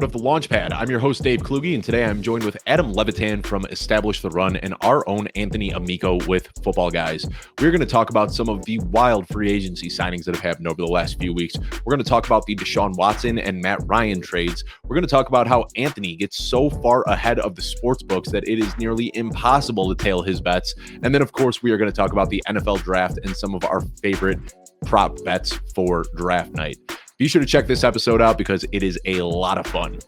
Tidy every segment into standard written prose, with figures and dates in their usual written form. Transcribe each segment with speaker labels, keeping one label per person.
Speaker 1: Of the Launchpad. I'm your host, Dave Kluge, and today I'm joined with Adam Levitan from Establish the Run and our own Anthony Amico with Footballguys. We're going to talk about some of the wild free agency signings that have happened over the last few weeks. We're going to talk about the Deshaun Watson and Matt Ryan trades. We're going to talk about how Anthony gets so far ahead of the sports books that it is nearly impossible to tail his bets. And then, of course, we are going to talk about the NFL draft and some of our favorite prop bets for draft night. Be sure to check this episode out because it is a lot of fun.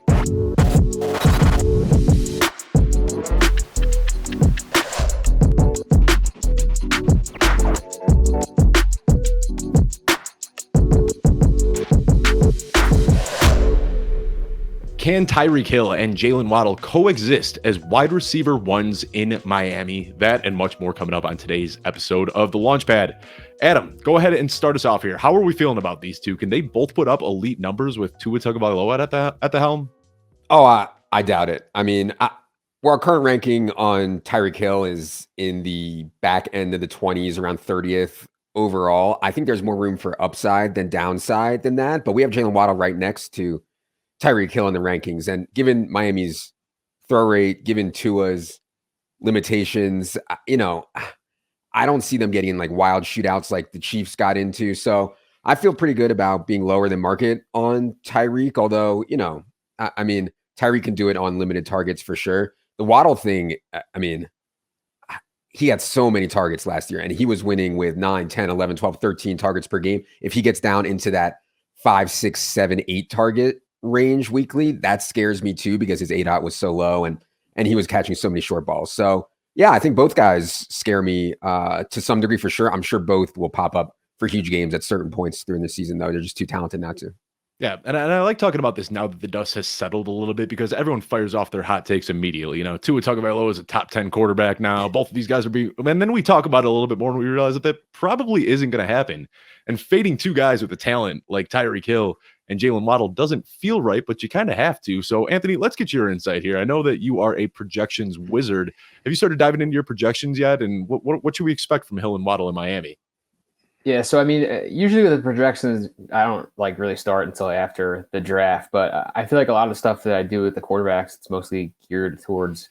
Speaker 1: Can Tyreek Hill and Jaylen Waddle coexist as wide receiver ones in Miami? That and much more coming up on today's episode of The Launchpad. Adam, go ahead and start us off here. How are we feeling about these two? Can they both put up elite numbers with Tua Tagovailoa at the helm?
Speaker 2: Oh, I doubt it. I mean, our current ranking on Tyreek Hill is in the back end of the 20s, around 30th overall. I think there's more room for upside than downside than that. But we have Jaylen Waddle right next to Tyreek Hill in the rankings. And given Miami's throw rate, given Tua's limitations, I don't see them getting like wild shootouts like the Chiefs got into. So I feel pretty good about being lower than market on Tyreek. Although, I mean, Tyreek can do it on limited targets for sure. The Waddle thing, I mean, he had so many targets last year and he was winning with 9, 10, 11, 12, 13 targets per game. If he gets down into that 5, 6, 7, 8 target range weekly, that scares me too because his ADOT was so low and he was catching so many short balls. So yeah, I think both guys scare me to some degree for sure. I'm sure both will pop up for huge games at certain points during the season, though. They're just too talented not to.
Speaker 1: Yeah, and I like talking about this now that the dust has settled a little bit because everyone fires off their hot takes immediately. Tua Tagovailoa is a top 10 quarterback now. Both of these guys are being, and then we talk about it a little bit more and we realize that probably isn't going to happen. And fading two guys with the talent like Tyreek Hill and Jaylen Waddle doesn't feel right, but you kind of have to. So, Anthony, let's get your insight here. I know that you are a projections wizard. Have you started diving into your projections yet? And what should we expect from Hill and Waddle in Miami?
Speaker 3: Yeah, so I mean, usually with the projections, I don't really start until after the draft. But I feel like a lot of the stuff that I do with the quarterbacks, it's mostly geared towards,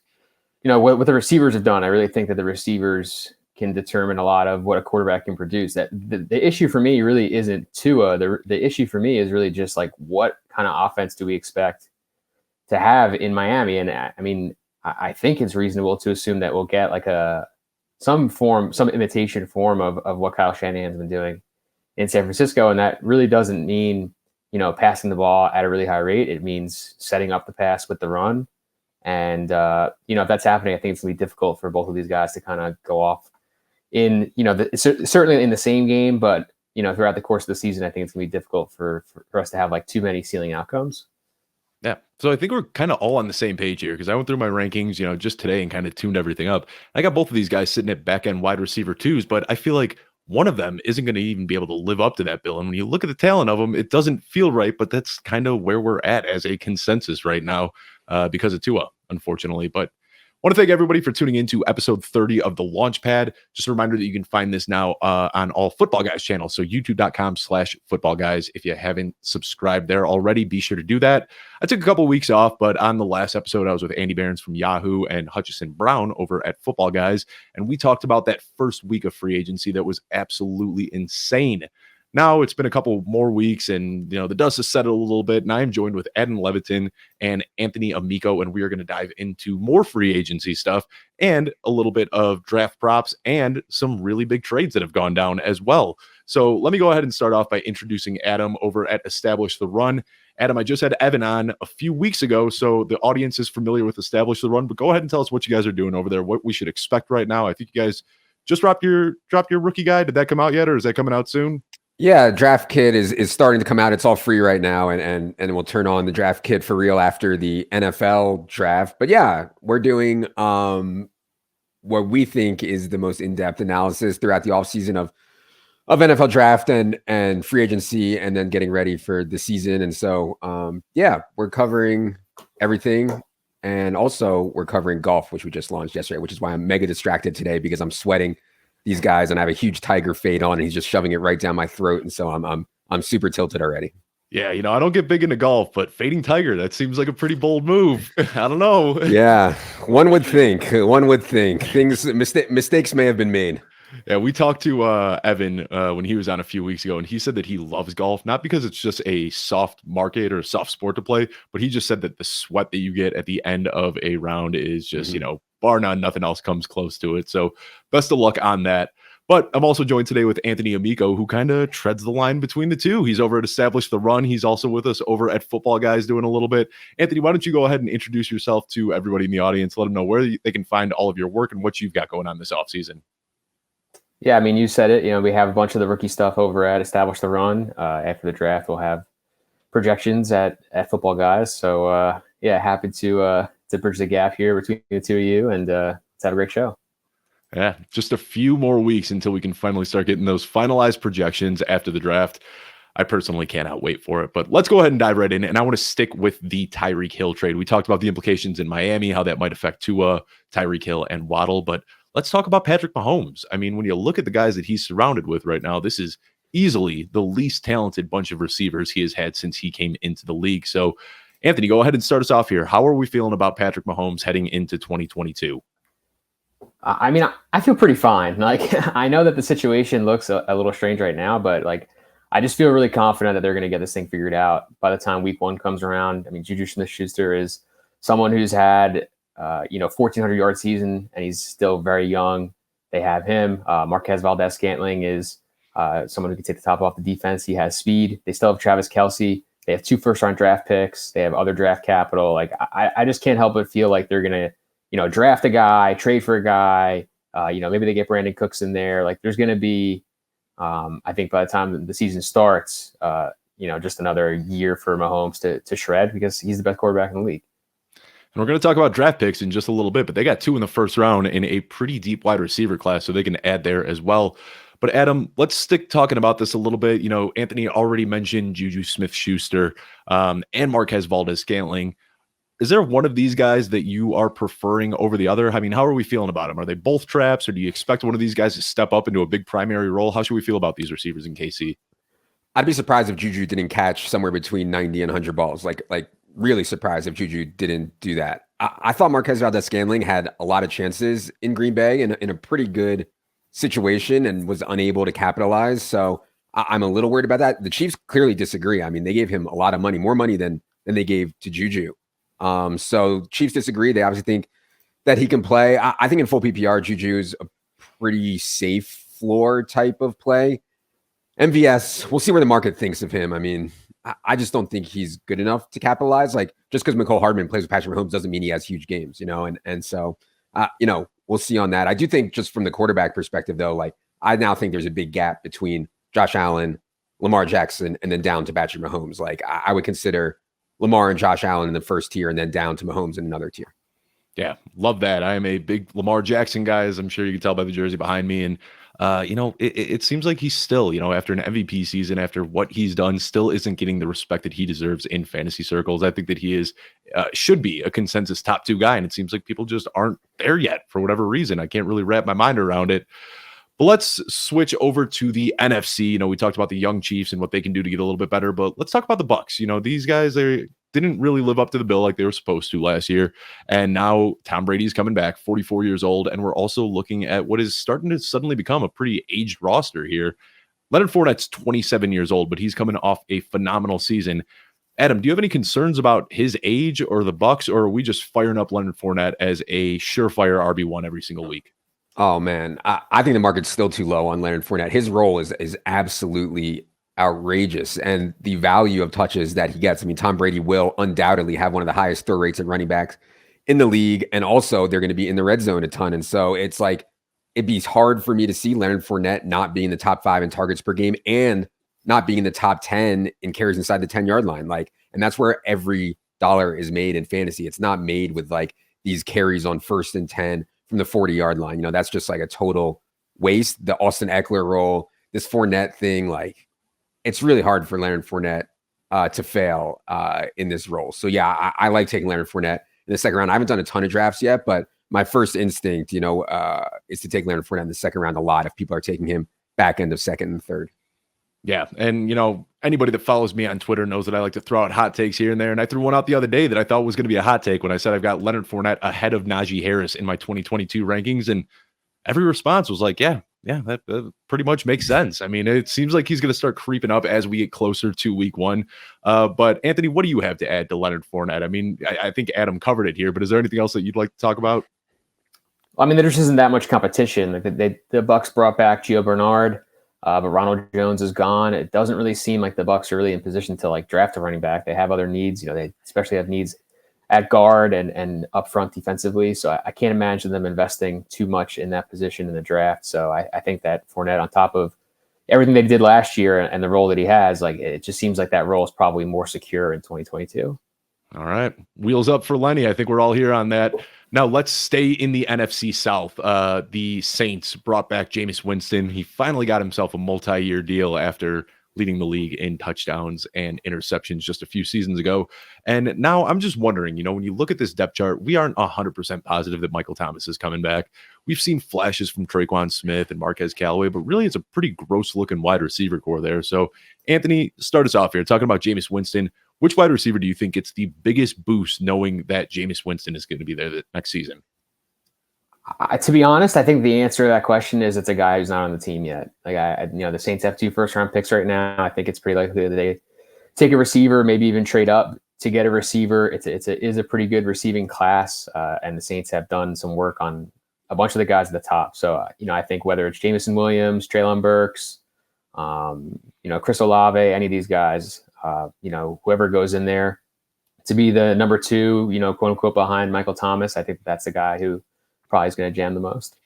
Speaker 3: what the receivers have done. I really think that the receivers can determine a lot of what a quarterback can produce. That the issue for me really isn't Tua. The issue for me is really just like what kind of offense do we expect to have in Miami? And I mean, I think it's reasonable to assume that we'll get like some imitation form of what Kyle Shanahan's been doing in San Francisco. And that really doesn't mean, passing the ball at a really high rate. It means setting up the pass with the run. And, if that's happening, I think it's going to be difficult for both of these guys to kind of go off in, certainly in the same game, but, throughout the course of the season, I think it's going to be difficult for us to have like too many ceiling outcomes.
Speaker 1: Yeah. So I think we're kind of all on the same page here because I went through my rankings, just today and kind of tuned everything up. I got both of these guys sitting at back end wide receiver twos, but I feel like one of them isn't going to even be able to live up to that bill. And when you look at the talent of them, it doesn't feel right, but that's kind of where we're at as a consensus right now because of Tua, unfortunately. But I want to thank everybody for tuning into episode 30 of The Launchpad. Just a reminder that you can find this now on all Footballguys channels. So youtube.com/Footballguys. If you haven't subscribed there already, be sure to do that. I took a couple weeks off, but on the last episode, I was with Andy Behrens from Yahoo and Hutchison Brown over at Footballguys. And we talked about that first week of free agency that was absolutely insane. Now it's been a couple more weeks and, the dust has settled a little bit. And I'm joined with Adam Levitan and Anthony Amico, and we are going to dive into more free agency stuff and a little bit of draft props and some really big trades that have gone down as well. So let me go ahead and start off by introducing Adam over at Establish the Run. Adam, I just had Evan on a few weeks ago, so the audience is familiar with Establish the Run, but go ahead and tell us what you guys are doing over there, what we should expect right now. I think you guys just dropped your rookie guide. Did that come out yet, or is that coming out soon?
Speaker 2: Yeah, Draft Kit is starting to come out. It's all free right now, and we'll turn on the Draft Kit for real after the NFL draft. But yeah, we're doing what we think is the most in-depth analysis throughout the offseason of NFL draft and free agency, and then getting ready for the season. And so, we're covering everything. And also we're covering golf, which we just launched yesterday, which is why I'm mega distracted today because I'm sweating these guys and I have a huge Tiger fade on and he's just shoving it right down my throat. And so I'm super tilted already.
Speaker 1: Yeah, I don't get big into golf, but fading Tiger, that seems like a pretty bold move. I don't know.
Speaker 2: Yeah, one would think. One would think mistakes may have been made.
Speaker 1: Yeah, we talked to Evan when he was on a few weeks ago, and he said that he loves golf, not because it's just a soft market or a soft sport to play, but he just said that the sweat that you get at the end of a round is just, bar none, nothing else comes close to it. So best of luck on that. But I'm also joined today with Anthony Amico, who kind of treads the line between the two. He's over at Establish the Run. He's also with us over at Footballguys doing a little bit. Anthony, why don't you go ahead and introduce yourself to everybody in the audience? Let them know where they can find all of your work and what you've got going on this offseason.
Speaker 3: Yeah, I mean, you said it. We have a bunch of the rookie stuff over at Establish the Run. After the draft, we'll have projections at Footballguys. So, happy to bridge the gap here between the two of you, and let's have a great show.
Speaker 1: Yeah, just a few more weeks until we can finally start getting those finalized projections after the draft. I personally cannot wait for it, but let's go ahead and dive right in. And I want to stick with the Tyreek Hill trade. We talked about the implications in Miami, how that might affect Tua, Tyreek Hill, and Waddle, but let's talk about Patrick Mahomes. I mean, when you look at the guys that he's surrounded with right now, this is easily the least talented bunch of receivers he has had since he came into the league. So, Anthony, go ahead and start us off here. How are we feeling about Patrick Mahomes heading into 2022?
Speaker 3: I mean, I feel pretty fine. Like, I know that the situation looks a little strange right now, but I just feel really confident that they're going to get this thing figured out by the time week one comes around. I mean, Juju Smith-Schuster is someone who's had, 1,400-yard season, and he's still very young. They have him. Marquez Valdez-Scantling is someone who can take the top off the defense. He has speed. They still have Travis Kelce. They have 2 first-round draft picks. They have other draft capital. I just can't help but feel like they're going to, draft a guy, trade for a guy, maybe they get Brandon Cooks in there. There's going to be, I think by the time the season starts, just another year for Mahomes to shred, because he's the best quarterback in the league.
Speaker 1: And we're going to talk about draft picks in just a little bit, but they got 2 in the first round in a pretty deep wide receiver class, so they can add there as well. But Adam, let's stick talking about this a little bit. Anthony already mentioned Juju Smith-Schuster and Marquez Valdez-Scantling. Is there one of these guys that you are preferring over the other? I mean, how are we feeling about them? Are they both traps, or do you expect one of these guys to step up into a big primary role? How should we feel about these receivers in KC?
Speaker 2: I'd be surprised if Juju didn't catch somewhere between 90 and 100 balls. Like really surprised if Juju didn't do that. I thought Marquez Valdez-Scantling had a lot of chances in Green Bay in a pretty good situation and was unable to capitalize. So I'm a little worried about that. The Chiefs clearly disagree. I mean, they gave him a lot of money, more money than they gave to Juju. So Chiefs disagree. They obviously think that he can play. I think in full PPR, Juju is a pretty safe floor type of play. MVS, we'll see where the market thinks of him. I mean, I just don't think he's good enough to capitalize. Just because Mecole Hardman plays with Patrick Mahomes doesn't mean he has huge games, and so, we'll see on that. I do think just from the quarterback perspective, though, I now think there's a big gap between Josh Allen, Lamar Jackson, and then down to Patrick Mahomes. I would consider Lamar and Josh Allen in the first tier, and then down to Mahomes in another tier.
Speaker 1: Yeah, love that. I am a big Lamar Jackson guy, as I'm sure you can tell by the jersey behind me. And, it seems like he's still, after an MVP season, after what he's done, still isn't getting the respect that he deserves in fantasy circles. I think that he should be a consensus top 2 guy. And it seems like people just aren't there yet for whatever reason. I can't really wrap my mind around it. But let's switch over to the NFC. We talked about the young Chiefs and what they can do to get a little bit better, but let's talk about the Bucs. These guys, they didn't really live up to the bill like they were supposed to last year. And now Tom Brady's coming back, 44 years old. And we're also looking at what is starting to suddenly become a pretty aged roster here. Leonard Fournette's 27 years old, but he's coming off a phenomenal season. Adam, do you have any concerns about his age or the Bucs, or are we just firing up Leonard Fournette as a surefire RB1 every single week?
Speaker 2: Oh, man. I think the market's still too low on Leonard Fournette. His role is absolutely outrageous, and the value of touches that he gets. I mean, Tom Brady will undoubtedly have one of the highest throw rates at running backs in the league, and also they're going to be in the red zone a ton. And so it's it'd be hard for me to see Leonard Fournette not being the top 5 in targets per game and not being in the top 10 in carries inside the 10-yard line. And that's where every dollar is made in fantasy. It's not made with these carries on 1st and 10 from the 40-yard line. That's just a total waste. The Austin Eckler role, this Fournette thing, it's really hard for Leonard Fournette to fail in this role. So yeah, I like taking Leonard Fournette in the second round. I haven't done a ton of drafts yet, but my first instinct, is to take Leonard Fournette in the second round a lot if people are taking him back end of second and third.
Speaker 1: Yeah. And, anybody that follows me on Twitter knows that I like to throw out hot takes here and there. And I threw one out the other day that I thought was going to be a hot take when I said I've got Leonard Fournette ahead of Najee Harris in my 2022 rankings. And every response was like, yeah, that pretty much makes sense. I mean, it seems like he's going to start creeping up as we get closer to week one. But Anthony, what do you have to add to Leonard Fournette? I mean, I think Adam covered it here, but is there anything else that you'd like to talk about?
Speaker 3: I mean, there just isn't that much competition. Like the Bucs brought back Gio Bernard, but Ronald Jones is gone. It doesn't really seem like the Bucs are really in position to like draft a running back. They have other needs. They especially have needs at guard and up front defensively. So I can't imagine them investing too much in that position in the draft. So I think that Fournette, on top of everything they did last year and the role that he has, like it just seems like that role is probably more secure in 2022.
Speaker 1: All right. Wheels up for Lenny. I think we're all here on that. Now let's stay in the NFC South. The Saints brought back Jameis Winston. He finally got himself a multi-year deal after leading the league in touchdowns and interceptions just a few seasons ago. And now I'm just wondering, when you look at this depth chart, we aren't 100% positive that Michael Thomas is coming back. We've seen flashes from Traquan Smith and Marquez Callaway, but really it's a pretty gross looking wide receiver core there. So Anthony, start us off here talking about Jameis Winston. Which wide receiver do you think gets the biggest boost knowing that Jameis Winston is going to be there next season?
Speaker 3: To be honest, I think the answer to that question is it's a guy who's not on the team yet. Like the Saints have 2 first-round picks right now. I think it's pretty likely that they take a receiver, maybe even trade up to get a receiver. It is a pretty good receiving class, and the Saints have done some work on a bunch of the guys at the top. So I think whether it's Jameson Williams, Treylon Burks, Chris Olave, any of these guys. Whoever goes in there to be the number 2, quote unquote, behind Michael Thomas, I think that's the guy who probably is going to jam the most.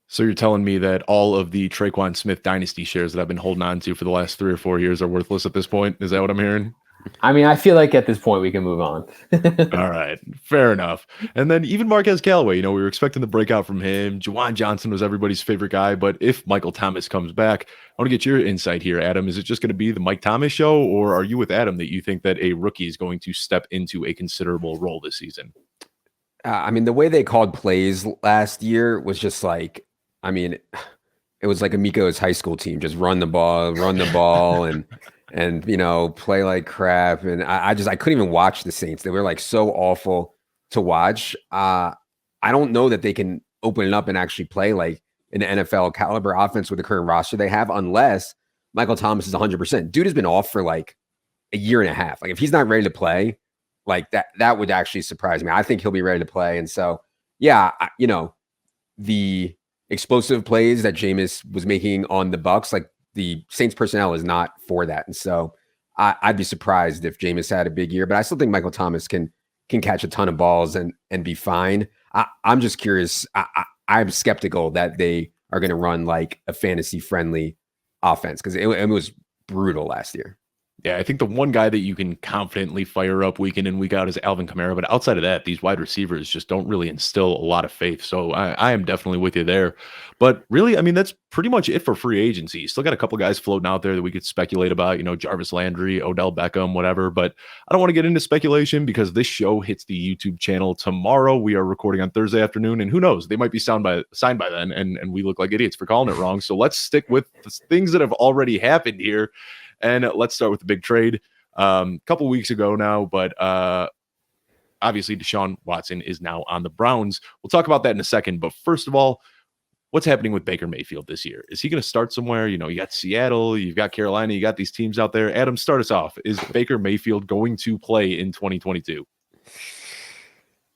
Speaker 1: So you're telling me that all of the Traquan Smith dynasty shares that I've been holding on to for the last 3 or 4 years are worthless at this point? Is that what I'm hearing?
Speaker 3: I mean, I feel like at this point we can move on.
Speaker 1: All right, fair enough. And then even Marquez Callaway, we were expecting the breakout from him. Juwan Johnson was everybody's favorite guy, but if Michael Thomas comes back, I want to get your insight here, Adam. Is it just going to be the Mike Thomas show, or are you with Adam that you think that a rookie is going to step into a considerable role this season?
Speaker 2: The way they called plays last year was just like, it was like Amico's high school team, just run the ball, and play like crap. And I couldn't even watch the Saints. They were like so awful to watch. I don't know that they can open it up and actually play like an NFL caliber offense with the current roster they have, unless Michael Thomas is 100%. Dude has been off for like a year and a half. Like if he's not ready to play, like that would actually surprise me. I think he'll be ready to play. And so, yeah, the explosive plays that Jameis was making on the Bucs, like the Saints personnel is not for that. And so I'd be surprised if Jameis had a big year, but I still think Michael Thomas can catch a ton of balls and be fine. I'm just curious. I'm skeptical that they are going to run like a fantasy friendly offense because it was brutal last year.
Speaker 1: Yeah, I think the one guy that you can confidently fire up week in and week out is Alvin Kamara. But outside of that, these wide receivers just don't really instill a lot of faith. So I am definitely with you there. But really, that's pretty much it for free agency. Still got a couple guys floating out there that we could speculate about, Jarvis Landry, Odell Beckham, whatever. But I don't want to get into speculation because this show hits the YouTube channel tomorrow. We are recording on Thursday afternoon. And who knows, they might be signed by then. And we look like idiots for calling it wrong. So let's stick with the things that have already happened here. And let's start with the big trade a couple weeks ago now, but obviously Deshaun Watson is now on the Browns. We'll talk about that in a second. But first of all, what's happening with Baker Mayfield this year? Is he going to start somewhere? You got Seattle, you've got Carolina, you got these teams out there. Adam, start us off. Is Baker Mayfield going to play in 2022?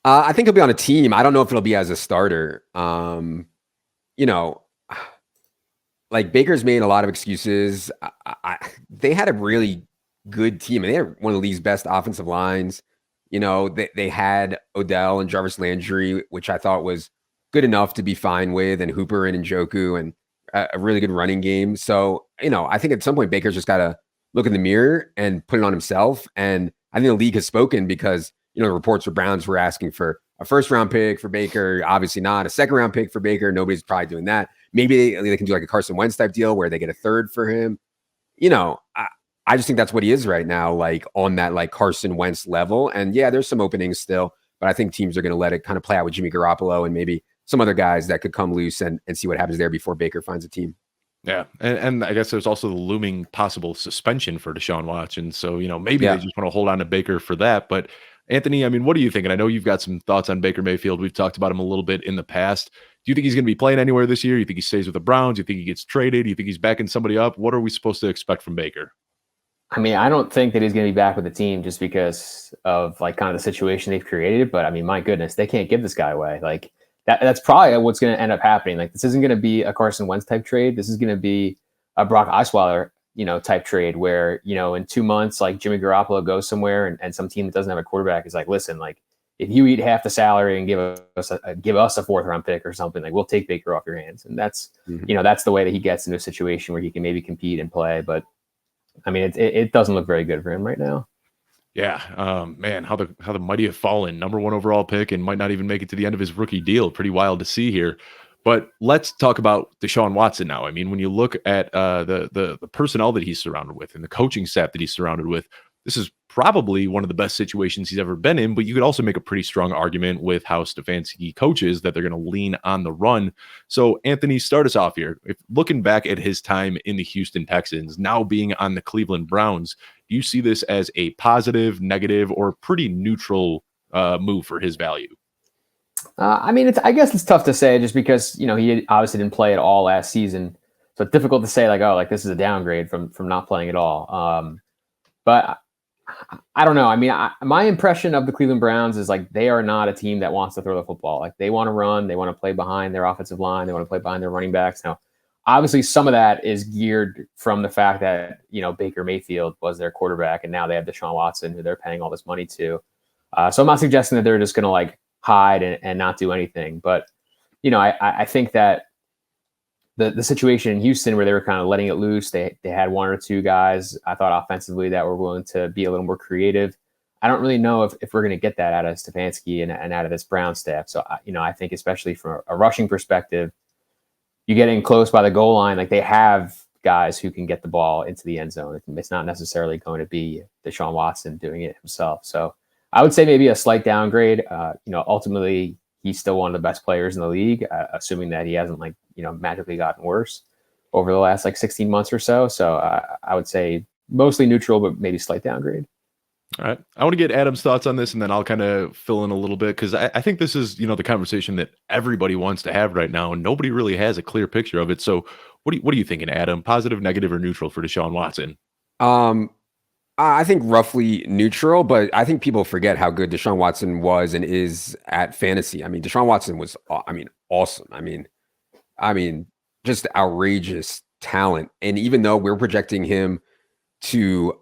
Speaker 2: I think he'll be on a team. I don't know if it'll be as a starter. Like Baker's made a lot of excuses. They had a really good team, and they had one of the league's best offensive lines. They had Odell and Jarvis Landry, which I thought was good enough to be fine with, and Hooper and Njoku, and a really good running game. So, I think at some point Baker's just got to look in the mirror and put it on himself. And I think the league has spoken because, the reports for Browns were asking for a first-round pick for Baker. Obviously not a second-round pick for Baker. Nobody's probably doing that. Maybe they can do like a Carson Wentz type deal where they get a third for him. I just think that's what he is right now, like on that like Carson Wentz level. And yeah, there's some openings still, but I think teams are going to let it kind of play out with Jimmy Garoppolo and maybe some other guys that could come loose and see what happens there before Baker finds a team.
Speaker 1: Yeah, and I guess there's also the looming possible suspension for Deshaun Watson. So, maybe they
Speaker 2: Yeah.
Speaker 1: just want to hold on to Baker for that. But Anthony, I mean, what are you thinking? I know you've got some thoughts on Baker Mayfield. We've talked about him a little bit in the past. Do you think he's going to be playing anywhere this year? You think he stays with the Browns? You think he gets traded? You think he's backing somebody up? What are we supposed to expect from Baker?
Speaker 3: I mean, I don't think that he's going to be back with the team just because of like kind of the situation they've created. But I mean, my goodness, they can't give this guy away. Like that's probably what's going to end up happening. Like this isn't going to be a Carson Wentz type trade. This is going to be a Brock Osweiler, type trade where, in 2 months, like Jimmy Garoppolo goes somewhere and some team that doesn't have a quarterback is like, listen, like if you eat half the salary and give us a fourth round pick or something, like we'll take Baker off your hands. And that's, that's the way that he gets into a situation where he can maybe compete and play. But I mean, it doesn't look very good for him right now.
Speaker 1: Yeah, man, how the mighty have fallen. Number 1 overall pick and might not even make it to the end of his rookie deal. Pretty wild to see here. But let's talk about Deshaun Watson now. I mean, when you look at the personnel that he's surrounded with and the coaching staff that he's surrounded with, this is probably one of the best situations he's ever been in. But you could also make a pretty strong argument with how Stefanski coaches that they're going to lean on the run. So, Anthony, start us off here. If looking back at his time in the Houston Texans, now being on the Cleveland Browns, do you see this as a positive, negative, or pretty neutral move for his value?
Speaker 3: I mean, I guess it's tough to say just because, he obviously didn't play at all last season. So it's difficult to say like, oh, like this is a downgrade from not playing at all. But I don't know. I mean, my impression of the Cleveland Browns is like they are not a team that wants to throw the football. Like they want to run, they want to play behind their offensive line, they want to play behind their running backs. Now, obviously, some of that is geared from the fact that Baker Mayfield was their quarterback, and now they have Deshaun Watson, who they're paying all this money to. So I'm not suggesting that they're just going to like hide and not do anything, but I think that the situation in Houston where they were kind of letting it loose, they had 1 or 2 guys I thought offensively that were willing to be a little more creative. I don't really know if we're going to get that out of Stefanski and out of this Brown staff. So I think especially from a rushing perspective, you get in close by the goal line, like they have guys who can get the ball into the end zone. It's not necessarily going to be Deshaun Watson doing it himself. So I would say maybe a slight downgrade. Ultimately, he's still one of the best players in the league, assuming that he hasn't magically gotten worse over the last 16 months or so. So I would say mostly neutral, but maybe slight downgrade.
Speaker 1: All right. I want to get Adam's thoughts on this, and then I'll kind of fill in a little bit because I think this is, the conversation that everybody wants to have right now, and nobody really has a clear picture of it. So what are you thinking, Adam? Positive, negative, or neutral for Deshaun Watson?
Speaker 2: I think roughly neutral, but I think people forget how good Deshaun Watson was and is at fantasy. I mean, Deshaun Watson was, awesome. I mean, just outrageous talent. And even though we're projecting him to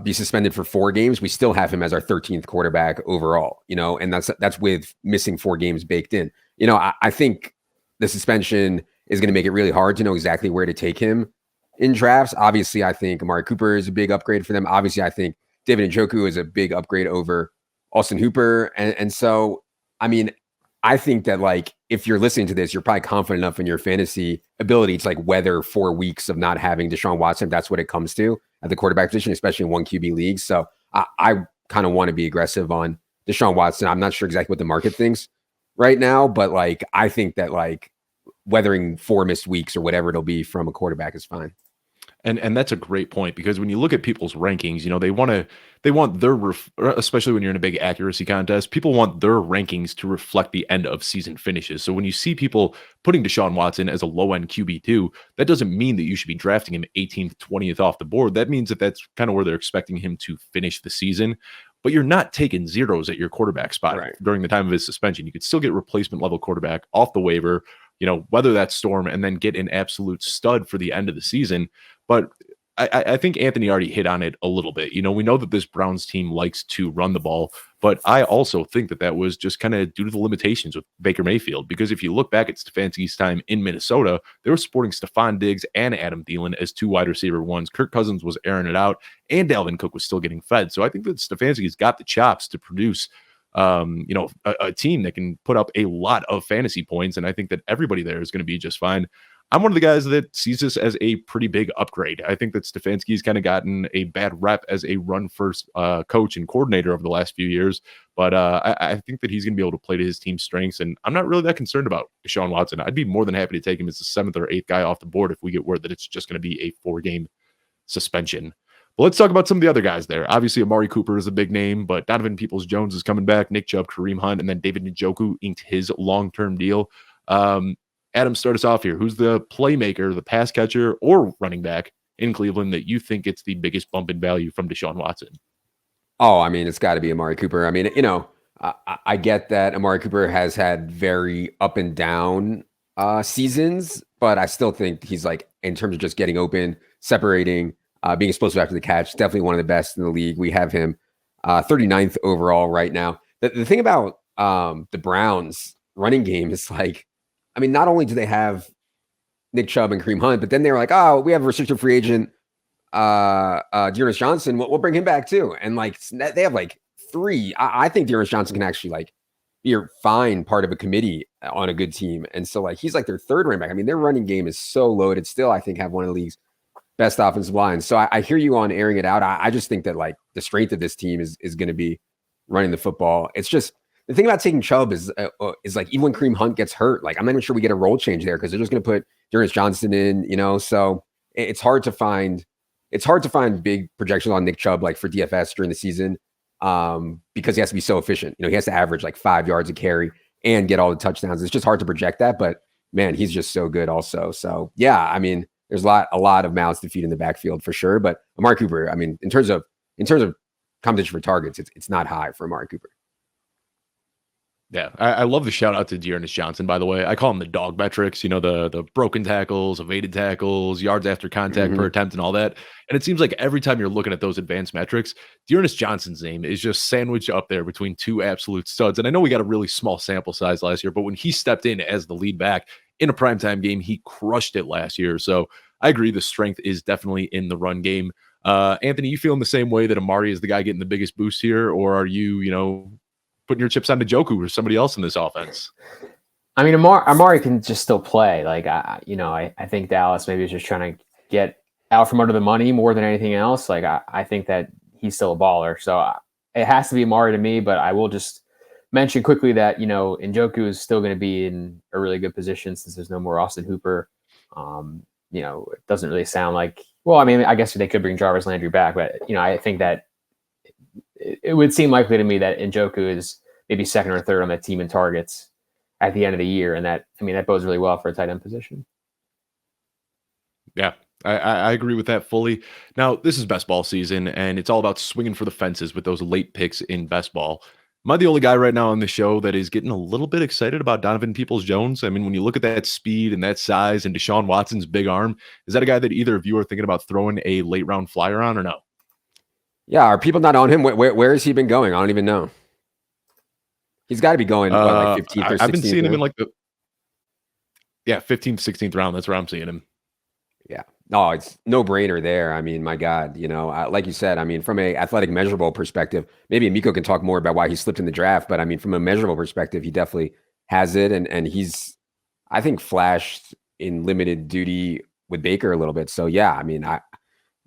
Speaker 2: be suspended for 4 games, we still have him as our 13th quarterback overall, and that's with missing 4 games baked in. I think the suspension is going to make it really hard to know exactly where to take him in drafts. Obviously, I think Amari Cooper is a big upgrade for them. Obviously, I think David Njoku is a big upgrade over Austin Hooper. And so, I mean, I think that if you're listening to this, you're probably confident enough in your fantasy ability to weather 4 weeks of not having Deshaun Watson. If that's what it comes to at the quarterback position, especially in 1 QB leagues. So I kind of want to be aggressive on Deshaun Watson. I'm not sure exactly what the market thinks right now, but I think that weathering 4 missed weeks or whatever it'll be from a quarterback is fine.
Speaker 1: And that's a great point because when you look at people's rankings, they want their especially when you're in a big accuracy contest, people want their rankings to reflect the end of season finishes. So when you see people putting Deshaun Watson as a low end QB2, that doesn't mean that you should be drafting him 18th, 20th off the board. That means that that's kind of where they're expecting him to finish the season. But you're not taking zeros at your quarterback spot during the time of his suspension. You could still get replacement level quarterback off the waiver, weather that storm and then get an absolute stud for the end of the season. But I think Anthony already hit on it a little bit. We know that this Browns team likes to run the ball, but I also think that was just kind of due to the limitations with Baker Mayfield. Because if you look back at Stefanski's time in Minnesota, they were sporting Stephon Diggs and Adam Thielen as 2 wide receiver ones. Kirk Cousins was airing it out, and Dalvin Cook was still getting fed. So I think that Stefanski's got the chops to produce a team that can put up a lot of fantasy points. And I think that everybody there is going to be just fine. I'm one of the guys that sees this as a pretty big upgrade. I think that Stefanski's kind of gotten a bad rep as a run-first coach and coordinator over the last few years, but I think that he's going to be able to play to his team's strengths, and I'm not really that concerned about Deshaun Watson. I'd be more than happy to take him as the 7th or 8th guy off the board if we get word that it's just going to be a 4-game suspension. But let's talk about some of the other guys there. Obviously, Amari Cooper is a big name, but Donovan Peoples-Jones is coming back, Nick Chubb, Kareem Hunt, and then David Njoku inked his long-term deal. Adam, start us off here. Who's the playmaker, the pass catcher, or running back in Cleveland that you think gets the biggest bump in value from Deshaun Watson?
Speaker 2: Oh, I mean, it's got to be Amari Cooper. I mean, I get that Amari Cooper has had very up and down seasons, but I still think he's like, in terms of just getting open, separating, being explosive after the catch, definitely one of the best in the league. We have him 39th overall right now. The thing about the Browns running game is like, I mean, not only do they have Nick Chubb and Kareem Hunt, but then they were like, oh, we have a restricted free agent, Dearness Johnson. We'll bring him back too. And like, they have like 3. I think Dearness Johnson can actually like be a fine part of a committee on a good team. And so like, he's like their 3rd running back. I mean, their running game is so loaded. Still, I think have one of the league's best offensive lines. So I hear you on airing it out. I just think that like the strength of this team is going to be running the football. It's just, the thing about taking Chubb is like, even when Kareem Hunt gets hurt, like I'm not even sure we get a role change there because they're just going to put Dearness Johnson in, so it's hard to find big projections on Nick Chubb like for DFS during the season because he has to be so efficient. He has to average like 5 yards a carry and get all the touchdowns. It's just hard to project that, but man, he's just so good also. So yeah, I mean, there's a lot of mouths to feed in the backfield for sure. But Amari Cooper, I mean, in terms of competition for targets, it's not high for Amari Cooper.
Speaker 1: Yeah, I love the shout out to Dearness Johnson, by the way. I call him the dog metrics, the broken tackles, evaded tackles, yards after contact per attempt and all that. And it seems like every time you're looking at those advanced metrics, Dearness Johnson's name is just sandwiched up there between 2 absolute studs. And I know we got a really small sample size last year, but when he stepped in as the lead back in a primetime game, he crushed it last year. So I agree the strength is definitely in the run game. Anthony, you feeling the same way that Amari is the guy getting the biggest boost here? Or are you, putting your chips on Njoku or somebody else in this offense?
Speaker 3: I mean, Amari can just still play. Like, I think Dallas maybe is just trying to get out from under the money more than anything else. Like, I think that he's still a baller. So it has to be Amari to me, but I will just mention quickly that, Njoku is still going to be in a really good position since there's no more Austin Hooper. It doesn't really sound like, well, I mean, I guess they could bring Jarvis Landry back, but, I think that it would seem likely to me that Njoku is maybe 2nd or 3rd on that team in targets at the end of the year. And that bodes really well for a tight end position.
Speaker 1: Yeah, I agree with that fully. Now, this is best ball season, and it's all about swinging for the fences with those late picks in best ball. Am I the only guy right now on the show that is getting a little bit excited about Donovan Peoples-Jones? I mean, when you look at that speed and that size and Deshaun Watson's big arm, is that a guy that either of you are thinking about throwing a late round flyer on or no?
Speaker 2: Yeah, are people not on him? Where has he been going? I don't even know. He's got to be going like 15th or 16th.
Speaker 1: I've been seeing him in like 15th, 16th round. That's where I'm seeing him.
Speaker 2: Yeah. No, it's no brainer there. I mean, my God, like you said, I mean, from a athletic measurable perspective, maybe Amico can talk more about why he slipped in the draft, but I mean, from a measurable perspective, he definitely has it. And he's, I think, flashed in limited duty with Baker a little bit. So yeah, I mean,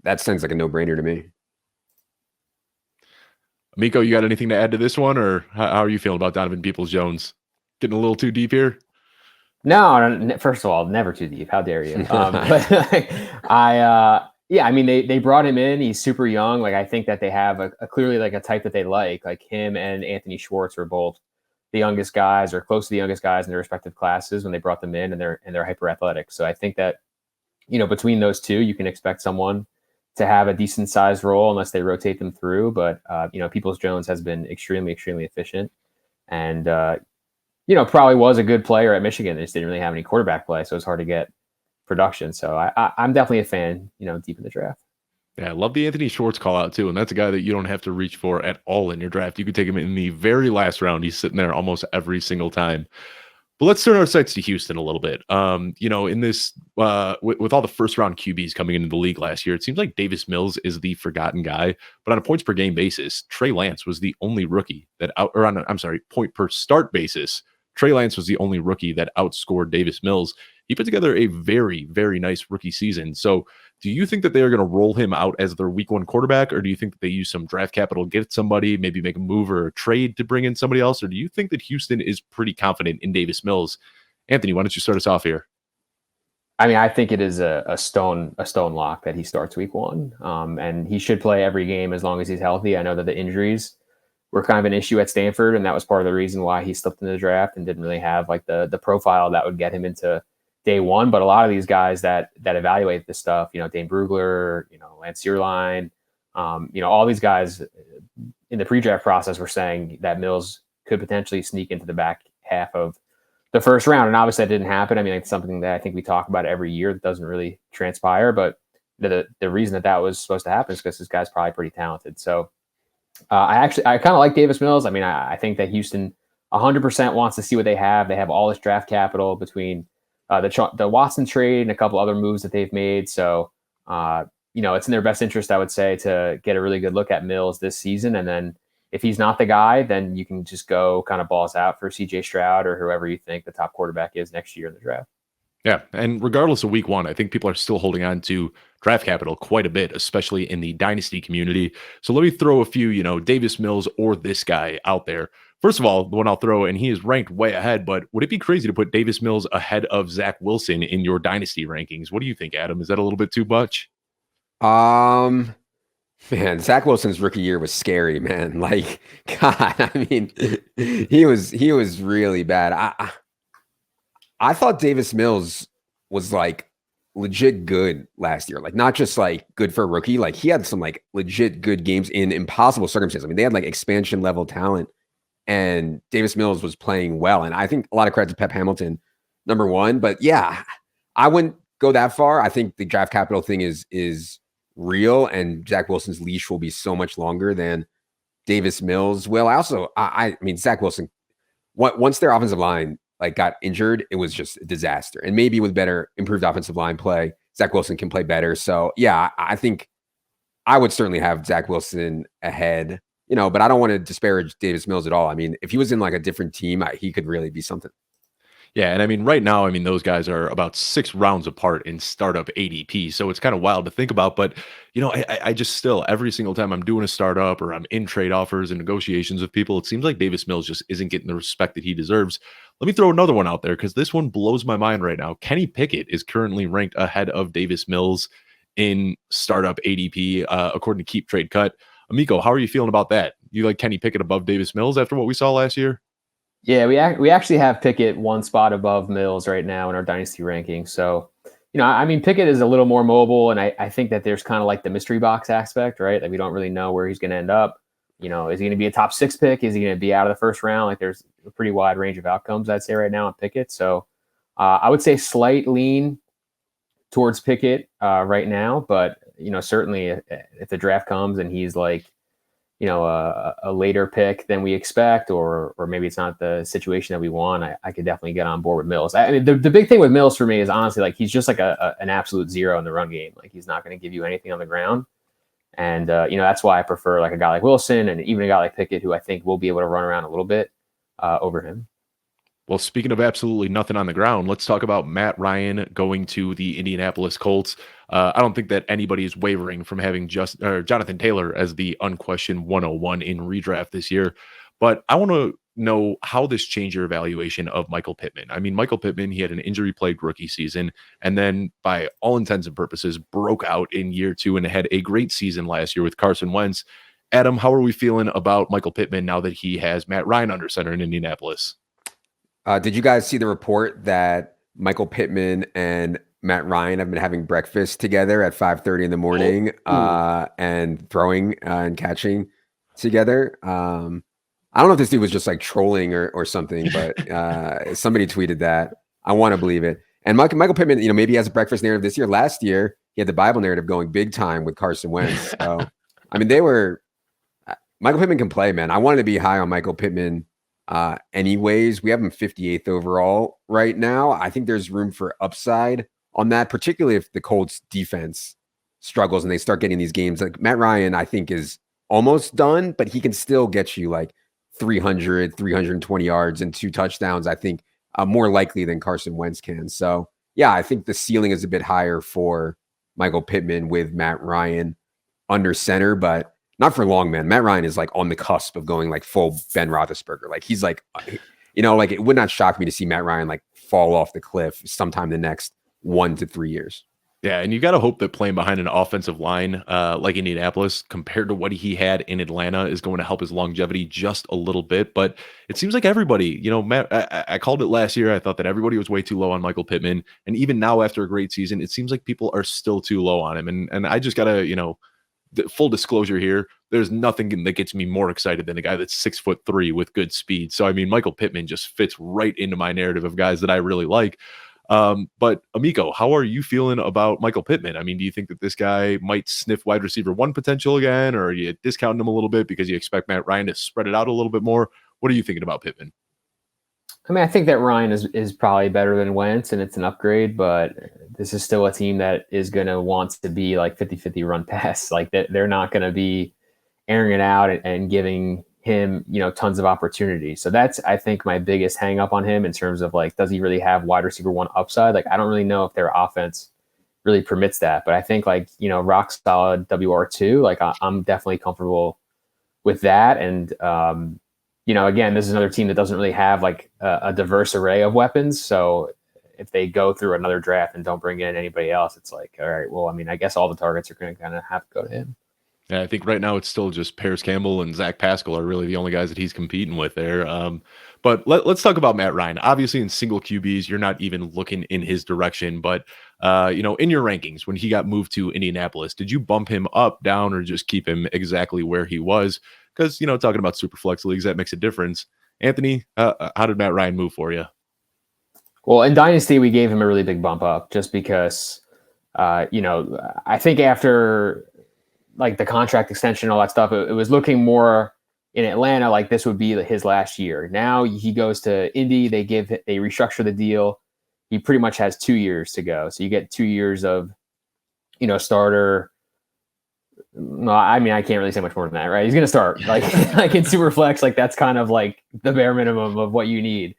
Speaker 2: that sounds like a no brainer to me.
Speaker 1: Amico, you got anything to add to this one, or how are you feeling about Donovan Peoples-Jones? Getting a little too deep here?
Speaker 3: No, first of all, never too deep. How dare you? They brought him in. He's super young. Like, I think that they have a clearly like a type that they like him and Anthony Schwartz are both the youngest guys or close to the youngest guys in their respective classes when they brought them in, and they're hyper athletic. So I think that, between those two, you can expect someone to have a decent sized role unless they rotate them through. But, Peoples-Jones has been extremely, extremely efficient and, probably was a good player at Michigan. They just didn't really have any quarterback play. So it's hard to get production. So I'm definitely a fan, deep in the draft.
Speaker 1: Yeah, I love the Anthony Schwartz call out too. And that's a guy that you don't have to reach for at all in your draft. You could take him in the very last round. He's sitting there almost every single time. But let's turn our sights to Houston a little bit. In this, with all the first round QBs coming into the league last year, it seems like Davis Mills is the forgotten guy. But on a points per game basis, Trey Lance was the only rookie point per start basis, Trey Lance was the only rookie that outscored Davis Mills. he put together a very, very nice rookie season. So do you think that they are going to roll him out as their week one quarterback, or do you think that they use some draft capital to get somebody, maybe make a move or a trade to bring in somebody else? Or do you think that Houston is pretty confident in Davis Mills? Anthony, why don't you start us off here?
Speaker 3: I mean, I think it is a stone lock that he starts week one. And he should play every game as long as he's healthy. I know that the injuries were kind of an issue at Stanford, and that was part of the reason why he slipped in the draft and didn't really have like the profile that would get him into day one. But a lot of these guys that evaluate this stuff, Dane Brugler, Lance Searline, all these guys in the pre-draft process were saying that Mills could potentially sneak into the back half of the first round. And obviously that didn't happen. I mean, it's something that I think we talk about every year that doesn't really transpire, but the reason that was supposed to happen is because this guy's probably pretty talented. So I kind of like Davis Mills. I mean, I think that Houston 100% wants to see what they have. They have all this draft capital between the Watson trade and a couple other moves that they've made. So, it's in their best interest, I would say, to get a really good look at Mills this season. And then if he's not the guy, then you can just go kind of balls out for CJ Stroud or whoever you think the top quarterback is next year in the draft.
Speaker 1: Yeah, and regardless of week one, I think people are still holding on to draft capital quite a bit, especially in the dynasty community. So let me throw a few, Davis Mills or this guy out there. First of all, the one I'll throw, and he is ranked way ahead, but would it be crazy to put Davis Mills ahead of Zach Wilson in your dynasty rankings? What do you think, Adam? Is that a little bit too much?
Speaker 2: Man, Zach Wilson's rookie year was scary, man. Like, God, I mean, he was really bad. I thought Davis Mills was like legit good last year. Like, not just like good for a rookie. Like, he had some like legit good games in impossible circumstances. I mean, they had like expansion level talent, and Davis Mills was playing well. And I think a lot of credit to Pep Hamilton, number one. But yeah, I wouldn't go that far. I think the draft capital thing is real, and Zach Wilson's leash will be so much longer than Davis Mills will. I mean, Zach Wilson, once their offensive line like got injured, it was just a disaster. And maybe with better improved offensive line play, Zach Wilson can play better. So yeah, I think I would certainly have Zach Wilson ahead, but I don't want to disparage Davis Mills at all. I mean, if he was in like a different team, he could really be something.
Speaker 1: Yeah, and I mean, right now, those guys are about 6 rounds apart in startup ADP, so it's kind of wild to think about. But, I just still, every single time I'm doing a startup or I'm in trade offers and negotiations with people, it seems like Davis Mills just isn't getting the respect that he deserves. Let me throw another one out there because this one blows my mind right now. Kenny Pickett is currently ranked ahead of Davis Mills in startup ADP, according to Keep Trade Cut. Amico, how are you feeling about that? You like Kenny Pickett above Davis Mills after what we saw last year?
Speaker 3: Yeah, we actually have Pickett one spot above Mills right now in our dynasty ranking. So, Pickett is a little more mobile, and I think that there's kind of like the mystery box aspect, right? Like we don't really know where he's going to end up. Is he going to be a top 6 pick? Is he going to be out of the first round? Like there's a pretty wide range of outcomes, I'd say right now on Pickett. So I would say slight lean towards Pickett right now, but certainly if the draft comes and he's like, a later pick than we expect, or maybe it's not the situation that we want, I could definitely get on board with Mills. I mean, the big thing with Mills for me is honestly, like, he's just like an absolute zero in the run game. Like, he's not going to give you anything on the ground. And, that's why I prefer like a guy like Wilson and even a guy like Pickett, who I think will be able to run around a little bit over him.
Speaker 1: Well, speaking of absolutely nothing on the ground, let's talk about Matt Ryan going to the Indianapolis Colts. I don't think that anybody is wavering from having Jonathan Taylor as the unquestioned 101 in redraft this year. But I want to know how this changed your evaluation of Michael Pittman. I mean, Michael Pittman, he had an injury-plagued rookie season, and then by all intents and purposes, broke out in year 2 and had a great season last year with Carson Wentz. Adam, how are we feeling about Michael Pittman now that he has Matt Ryan under center in Indianapolis?
Speaker 2: Did you guys see the report that Michael Pittman and Matt Ryan have been having breakfast together at 5:30 in the morning and throwing and catching together? I don't know if this dude was just like trolling or something, but somebody tweeted that. I want to believe it. And Michael Pittman, maybe he has a breakfast narrative this year. Last year, he had the Bible narrative going big time with Carson Wentz. So, I mean, Michael Pittman can play, man. I wanted to be high on Michael Pittman. Anyways, we have him 58th overall right now. I think there's room for upside on that, particularly if the Colts defense struggles and they start getting these games. Like Matt Ryan, I think is almost done, but he can still get you like 300, 320 yards and 2 touchdowns. I think more likely than Carson Wentz can. So yeah, I think the ceiling is a bit higher for Michael Pittman with Matt Ryan under center, but not for long, man. Matt Ryan is like on the cusp of going like full Ben Roethlisberger. Like he's like, like it would not shock me to see Matt Ryan like fall off the cliff sometime in the next 1 to 3 years.
Speaker 1: Yeah, and you got to hope that playing behind an offensive line like Indianapolis compared to what he had in Atlanta is going to help his longevity just a little bit. But it seems like everybody, Matt, I called it last year. I thought that everybody was way too low on Michael Pittman. And even now, after a great season, it seems like people are still too low on him. And I just got to, full disclosure here, there's nothing that gets me more excited than a guy that's 6'3" with good speed. So, I mean, Michael Pittman just fits right into my narrative of guys that I really like. But Amico, how are you feeling about Michael Pittman? I mean, do you think that this guy might sniff wide receiver 1 potential again, or are you discounting him a little bit because you expect Matt Ryan to spread it out a little bit more? What are you thinking about Pittman?
Speaker 3: I mean, I think that Ryan is probably better than Wentz, and it's an upgrade, but this is still a team that is going to want to be like 50-50 run pass. Like they're not going to be airing it out and giving him, tons of opportunity. So that's, I think, my biggest hang up on him in terms of like, does he really have wide receiver 1 upside? Like, I don't really know if their offense really permits that, but I think like, rock solid WR2, like I'm definitely comfortable with that. And, again, this is another team that doesn't really have like a diverse array of weapons. So if they go through another draft and don't bring in anybody else, it's like, all right, well, I mean, I guess all the targets are going to kind of have to go to him.
Speaker 1: Yeah, I think right now it's still just Paris Campbell and Zach Pascal are really the only guys that he's competing with there. But let's talk about Matt Ryan. Obviously, in single QBs, you're not even looking in his direction. But, in your rankings, when he got moved to Indianapolis, did you bump him up, down, or just keep him exactly where he was? Because, talking about super flex leagues, that makes a difference. Anthony, how did Matt Ryan move for you?
Speaker 3: Well, in Dynasty, we gave him a really big bump up just because, I think after like the contract extension, all that stuff, it was looking more in Atlanta like this would be his last year. Now he goes to Indy, they restructure the deal. He pretty much has 2 years to go. So you get 2 years of, starter. No, I mean, I can't really say much more than that, right? He's going to start like in super flex. Like that's kind of like the bare minimum of what you need.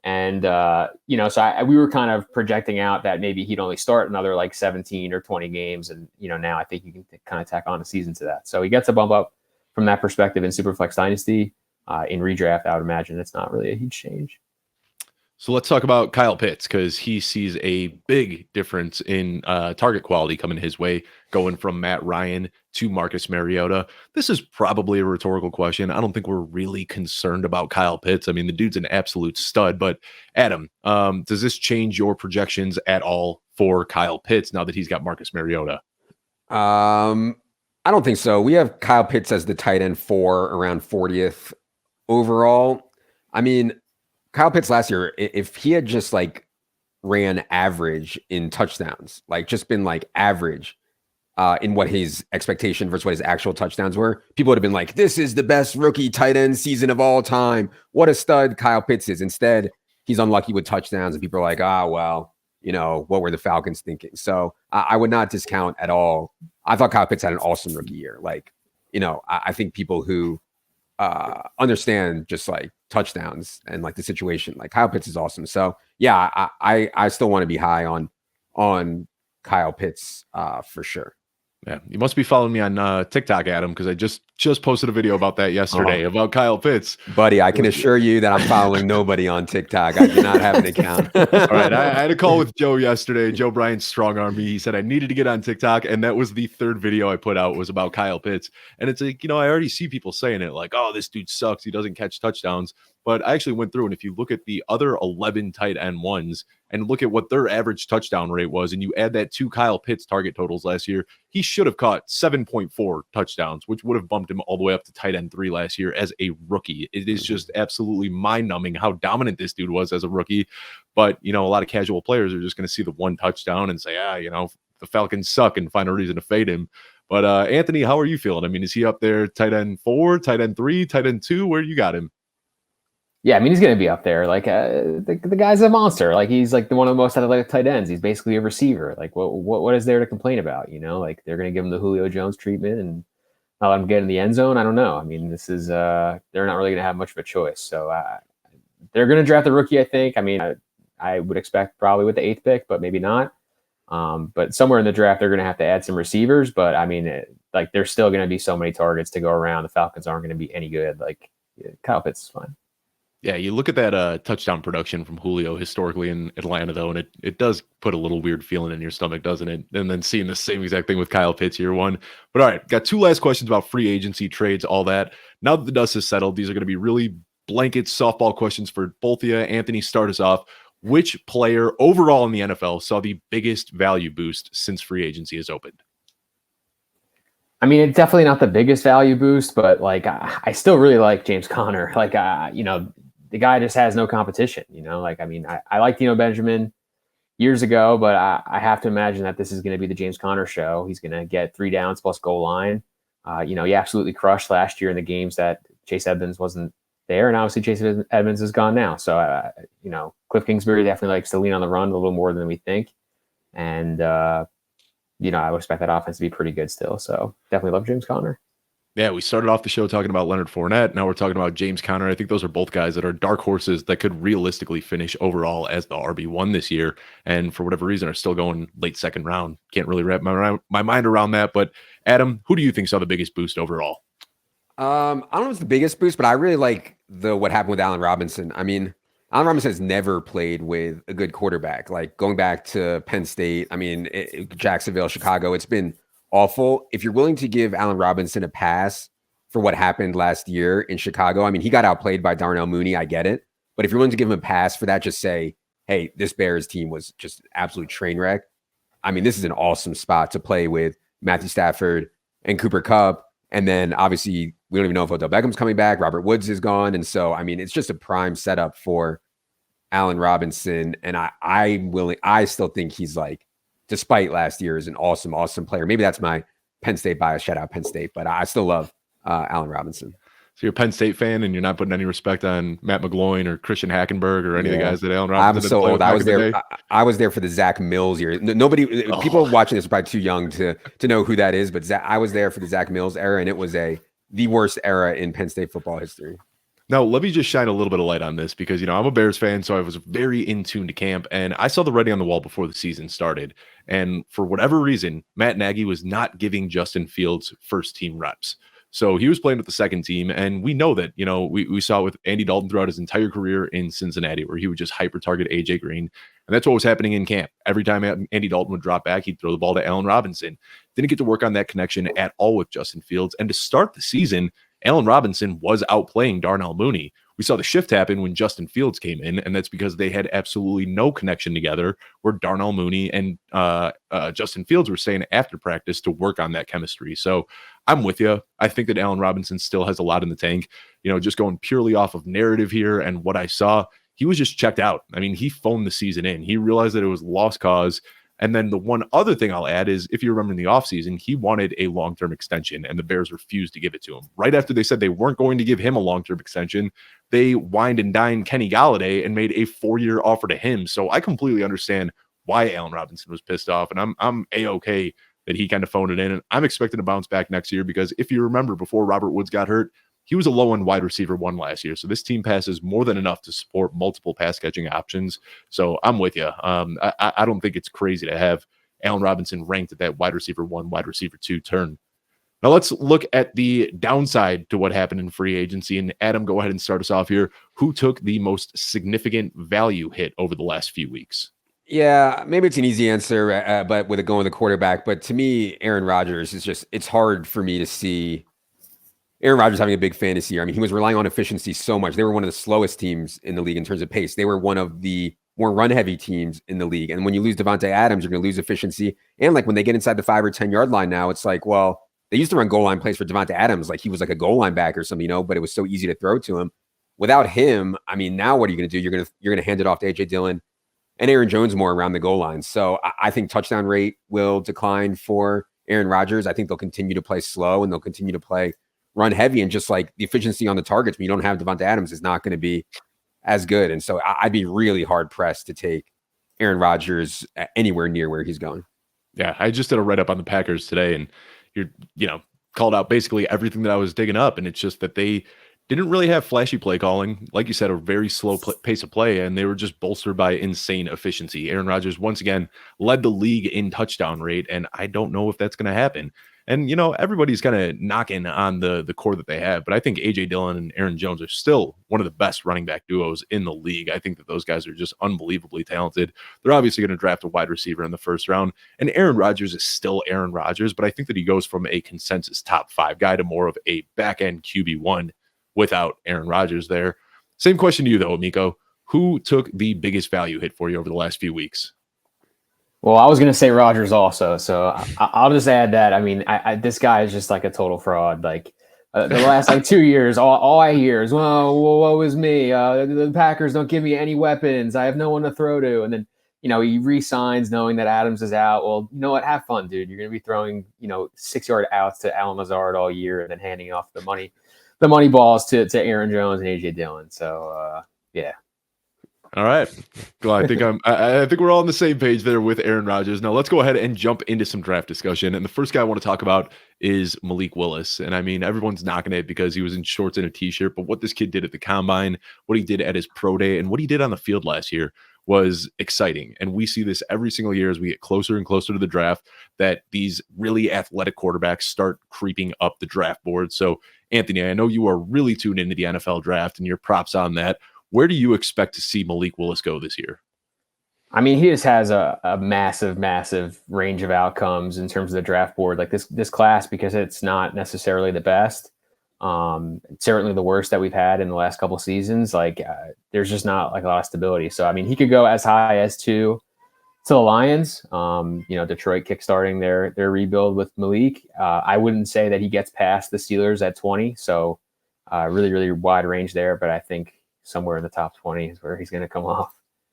Speaker 3: And, so we were kind of projecting out that maybe he'd only start another like 17 or 20 games. And, now I think you can kind of tack on a season to that. So he gets a bump up from that perspective in Superflex Dynasty. In redraft, I would imagine it's not really a huge change.
Speaker 1: So let's talk about Kyle Pitts, because he sees a big difference in target quality coming his way, going from Matt Ryan to Marcus Mariota. This is probably a rhetorical question. I don't think we're really concerned about Kyle Pitts. I mean, the dude's an absolute stud. But Adam, does this change your projections at all for Kyle Pitts now that he's got Marcus Mariota?
Speaker 2: I don't think so. We have Kyle Pitts as the tight end 4, around 40th overall. I mean, Kyle Pitts last year, if he had just like ran average in touchdowns, like just been like average in what his expectation versus what his actual touchdowns were, people would have been like, this is the best rookie tight end season of all time. What a stud Kyle Pitts is. Instead, he's unlucky with touchdowns and people are like, well, what were the Falcons thinking? So I would not discount at all. I thought Kyle Pitts had an awesome rookie year. Like, I think people who understand just like touchdowns and like the situation, like Kyle Pitts is awesome. So yeah, I still want to be high on Kyle Pitts for sure.
Speaker 1: Yeah, you must be following me on TikTok, Adam, because I just posted a video about that yesterday about Kyle Pitts.
Speaker 2: Buddy, I can assure you that I'm following nobody on TikTok. I do not have an account.
Speaker 1: All right, I had a call with Joe yesterday. Joe Bryant strong armed me. He said I needed to get on TikTok, and that was the 3rd video I put out was about Kyle Pitts. And it's like, I already see people saying it like, oh, this dude sucks. He doesn't catch touchdowns. But I actually went through, and if you look at the other 11 tight end ones and look at what their average touchdown rate was, and you add that to Kyle Pitts' target totals last year, he should have caught 7.4 touchdowns, which would have bumped him all the way up to tight end 3 last year as a rookie. It is just absolutely mind-numbing how dominant this dude was as a rookie. But, a lot of casual players are just going to see the 1 touchdown and say, the Falcons suck, and find a reason to fade him. But Anthony, how are you feeling? I mean, is he up there tight end 4, tight end 3, tight end 2? Where you got him?
Speaker 3: Yeah, I mean, he's going to be up there. Like the guy's a monster. Like he's like one of the most athletic tight ends. He's basically a receiver. Like what is there to complain about? Like they're going to give him the Julio Jones treatment and not let him get in the end zone. I don't know. I mean, this is they're not really going to have much of a choice. So they're going to draft the rookie, I think. I mean, I would expect probably with the 8th pick, but maybe not. But somewhere in the draft, they're going to have to add some receivers. But I mean, there's still going to be so many targets to go around. The Falcons aren't going to be any good. Kyle Pitts is fine.
Speaker 1: Yeah, you look at that touchdown production from Julio historically in Atlanta, though, and it does put a little weird feeling in your stomach, doesn't it? And then seeing the same exact thing with Kyle Pitts year one. But all right, got 2 last questions about free agency, trades, all that. Now that the dust has settled, these are going to be really blanket softball questions for both of you. Anthony, start us off. Which player overall in the NFL saw the biggest value boost since free agency has opened?
Speaker 3: I mean, it's definitely not the biggest value boost, but I still really like James Conner. The guy just has no competition, I liked Benjamin years ago, but I have to imagine that this is going to be the James Conner show. He's going to get 3 downs plus goal line. He absolutely crushed last year in the games that Chase Edmonds wasn't there. And obviously Chase Edmonds is gone now. So, Cliff Kingsbury definitely likes to lean on the run a little more than we think. And, I would expect that offense to be pretty good still. So definitely love James Conner.
Speaker 1: Yeah, we started off the show talking about Leonard Fournette. Now we're talking about James Conner. I think those are both guys that are dark horses that could realistically finish overall as the RB1 this year. And for whatever reason are still going late second round. Can't really wrap my mind around that. But Adam, who do you think saw the biggest boost overall?
Speaker 2: I don't know if it's the biggest boost, but I really like what happened with Allen Robinson. I mean, Allen Robinson has never played with a good quarterback. Like going back to Penn State, Jacksonville, Chicago, it's been awful. If you're willing to give Allen Robinson a pass for what happened last year in Chicago, he got outplayed by Darnell Mooney. I get it. But if you're willing to give him a pass for that, just say, hey, this Bears team was just an absolute train wreck. This is an awesome spot to play with Matthew Stafford and Cooper Kupp. And then obviously we don't even know if Odell Beckham's coming back. Robert Woods is gone. And so, it's just a prime setup for Allen Robinson. And I still think he's despite last year, is an awesome, awesome player. Maybe that's my Penn State bias. Shout out Penn State. But I still love Allen Robinson.
Speaker 1: So you're a Penn State fan and you're not putting any respect on Matt McGloin or Christian Hackenberg or any of the guys that Allen Robinson
Speaker 2: I'm so old. I was there for the Zach Mills year. People watching this are probably too young to know who that is, but I was there for the Zach Mills era, and it was the worst era in Penn State football history.
Speaker 1: Now, let me just shine a little bit of light on this because, I'm a Bears fan, so I was very in tune to camp, and I saw the writing on the wall before the season started. And for whatever reason, Matt Nagy was not giving Justin Fields first team reps. So he was playing with the second team, and we know that, we saw it with Andy Dalton throughout his entire career in Cincinnati, where he would just hyper-target A.J. Green, and that's what was happening in camp. Every time Andy Dalton would drop back, he'd throw the ball to Allen Robinson. Didn't get to work on that connection at all with Justin Fields, and to start the season, Allen Robinson was outplaying Darnell Mooney. We saw the shift happen when Justin Fields came in, and that's because they had absolutely no connection together, where Darnell Mooney and Justin Fields were staying after practice to work on that chemistry. So I'm with you. I think that Allen Robinson still has a lot in the tank. Just going purely off of narrative here and what I saw, he was just checked out. He phoned the season in. He realized that it was lost cause. And then the one other thing I'll add is, if you remember in the offseason, he wanted a long-term extension, and the Bears refused to give it to him. Right after they said they weren't going to give him a long-term extension, they wined and dined Kenny Galladay and made a 4-year offer to him. So I completely understand why Allen Robinson was pissed off, and I'm A-okay that he kind of phoned it in. And I'm expecting to bounce back next year because if you remember, before Robert Woods got hurt, he was a low-end wide receiver 1 last year. So this team passes more than enough to support multiple pass-catching options. So I'm with you. I don't think it's crazy to have Allen Robinson ranked at that wide receiver 1, wide receiver 2 turn. Now let's look at the downside to what happened in free agency. And Adam, go ahead and start us off here. Who took the most significant value hit over the last few weeks?
Speaker 2: Yeah, maybe it's an easy answer, but with it going the quarterback. But to me, Aaron Rodgers it's hard for me to see Aaron Rodgers having a big fantasy year. He was relying on efficiency so much. They were one of the slowest teams in the league in terms of pace. They were one of the more run-heavy teams in the league. And when you lose Devontae Adams, you're going to lose efficiency. And when they get inside the 5 or 10 yard line now, it's well, they used to run goal line plays for Devontae Adams. He was a goal line back or something, but it was so easy to throw to him. Without him, now what are you going to do? You're going to hand it off to A.J. Dillon and Aaron Jones more around the goal line. So I think touchdown rate will decline for Aaron Rodgers. I think they'll continue to play slow and they'll continue to play run heavy, and just the efficiency on the targets when you don't have Devontae Adams is not going to be as good. And so I'd be really hard pressed to take Aaron Rodgers anywhere near where he's going.
Speaker 1: Yeah, I just did a write-up on the Packers today, and you're called out basically everything that I was digging up, and it's just that they didn't really have flashy play calling. Like you said, a very slow pace of play, and they were just bolstered by insane efficiency. Aaron Rodgers, once again, led the league in touchdown rate, and I don't know if that's going to happen. And, everybody's kind of knocking on the core that they have, but I think A.J. Dillon and Aaron Jones are still one of the best running back duos in the league. I think that those guys are just unbelievably talented. They're obviously going to draft a wide receiver in the first round, and Aaron Rodgers is still Aaron Rodgers, but I think that he goes from a consensus top 5 guy to more of a back-end QB1 without Aaron Rodgers there. Same question to you, though, Amico. Who took the biggest value hit for you over the last few weeks?
Speaker 3: Well, I was going to say Rodgers also, so I'll just add that. I mean, this guy is just like a total fraud. Like the last 2 years, all I hear is, "Well, woe is me. The Packers don't give me any weapons. I have no one to throw to." And then he re-signs knowing that Adams is out. Well, you know what? Have fun, dude. You're going to be throwing 6-yard outs to Alan Lazard all year, and then handing off the money balls to Aaron Jones and A.J. Dillon. So yeah.
Speaker 1: All right. Well, I think we're all on the same page there with Aaron Rodgers. Now let's go ahead and jump into some draft discussion. And the first guy I want to talk about is Malik Willis. And I mean, everyone's knocking it because he was in shorts and a t-shirt, but what this kid did at the combine, what he did at his pro day, and what he did on the field last year was exciting. And we see this every single year as we get closer and closer to the draft, that these really athletic quarterbacks start creeping up the draft board. So Anthony, I know you are really tuned into the NFL draft and your props on that. Where do you expect to see Malik Willis go this year?
Speaker 3: I mean, he just has a massive, massive range of outcomes in terms of the draft board. Like this class, because it's not necessarily the best, it's certainly the worst that we've had in the last couple of seasons. There's just not a lot of stability. So, I mean, he could go as high as 2 to the Lions. Detroit kickstarting their rebuild with Malik. I wouldn't say that he gets past the Steelers at 20. So, really, really wide range there. But I think somewhere in the top 20 is where he's going to come off.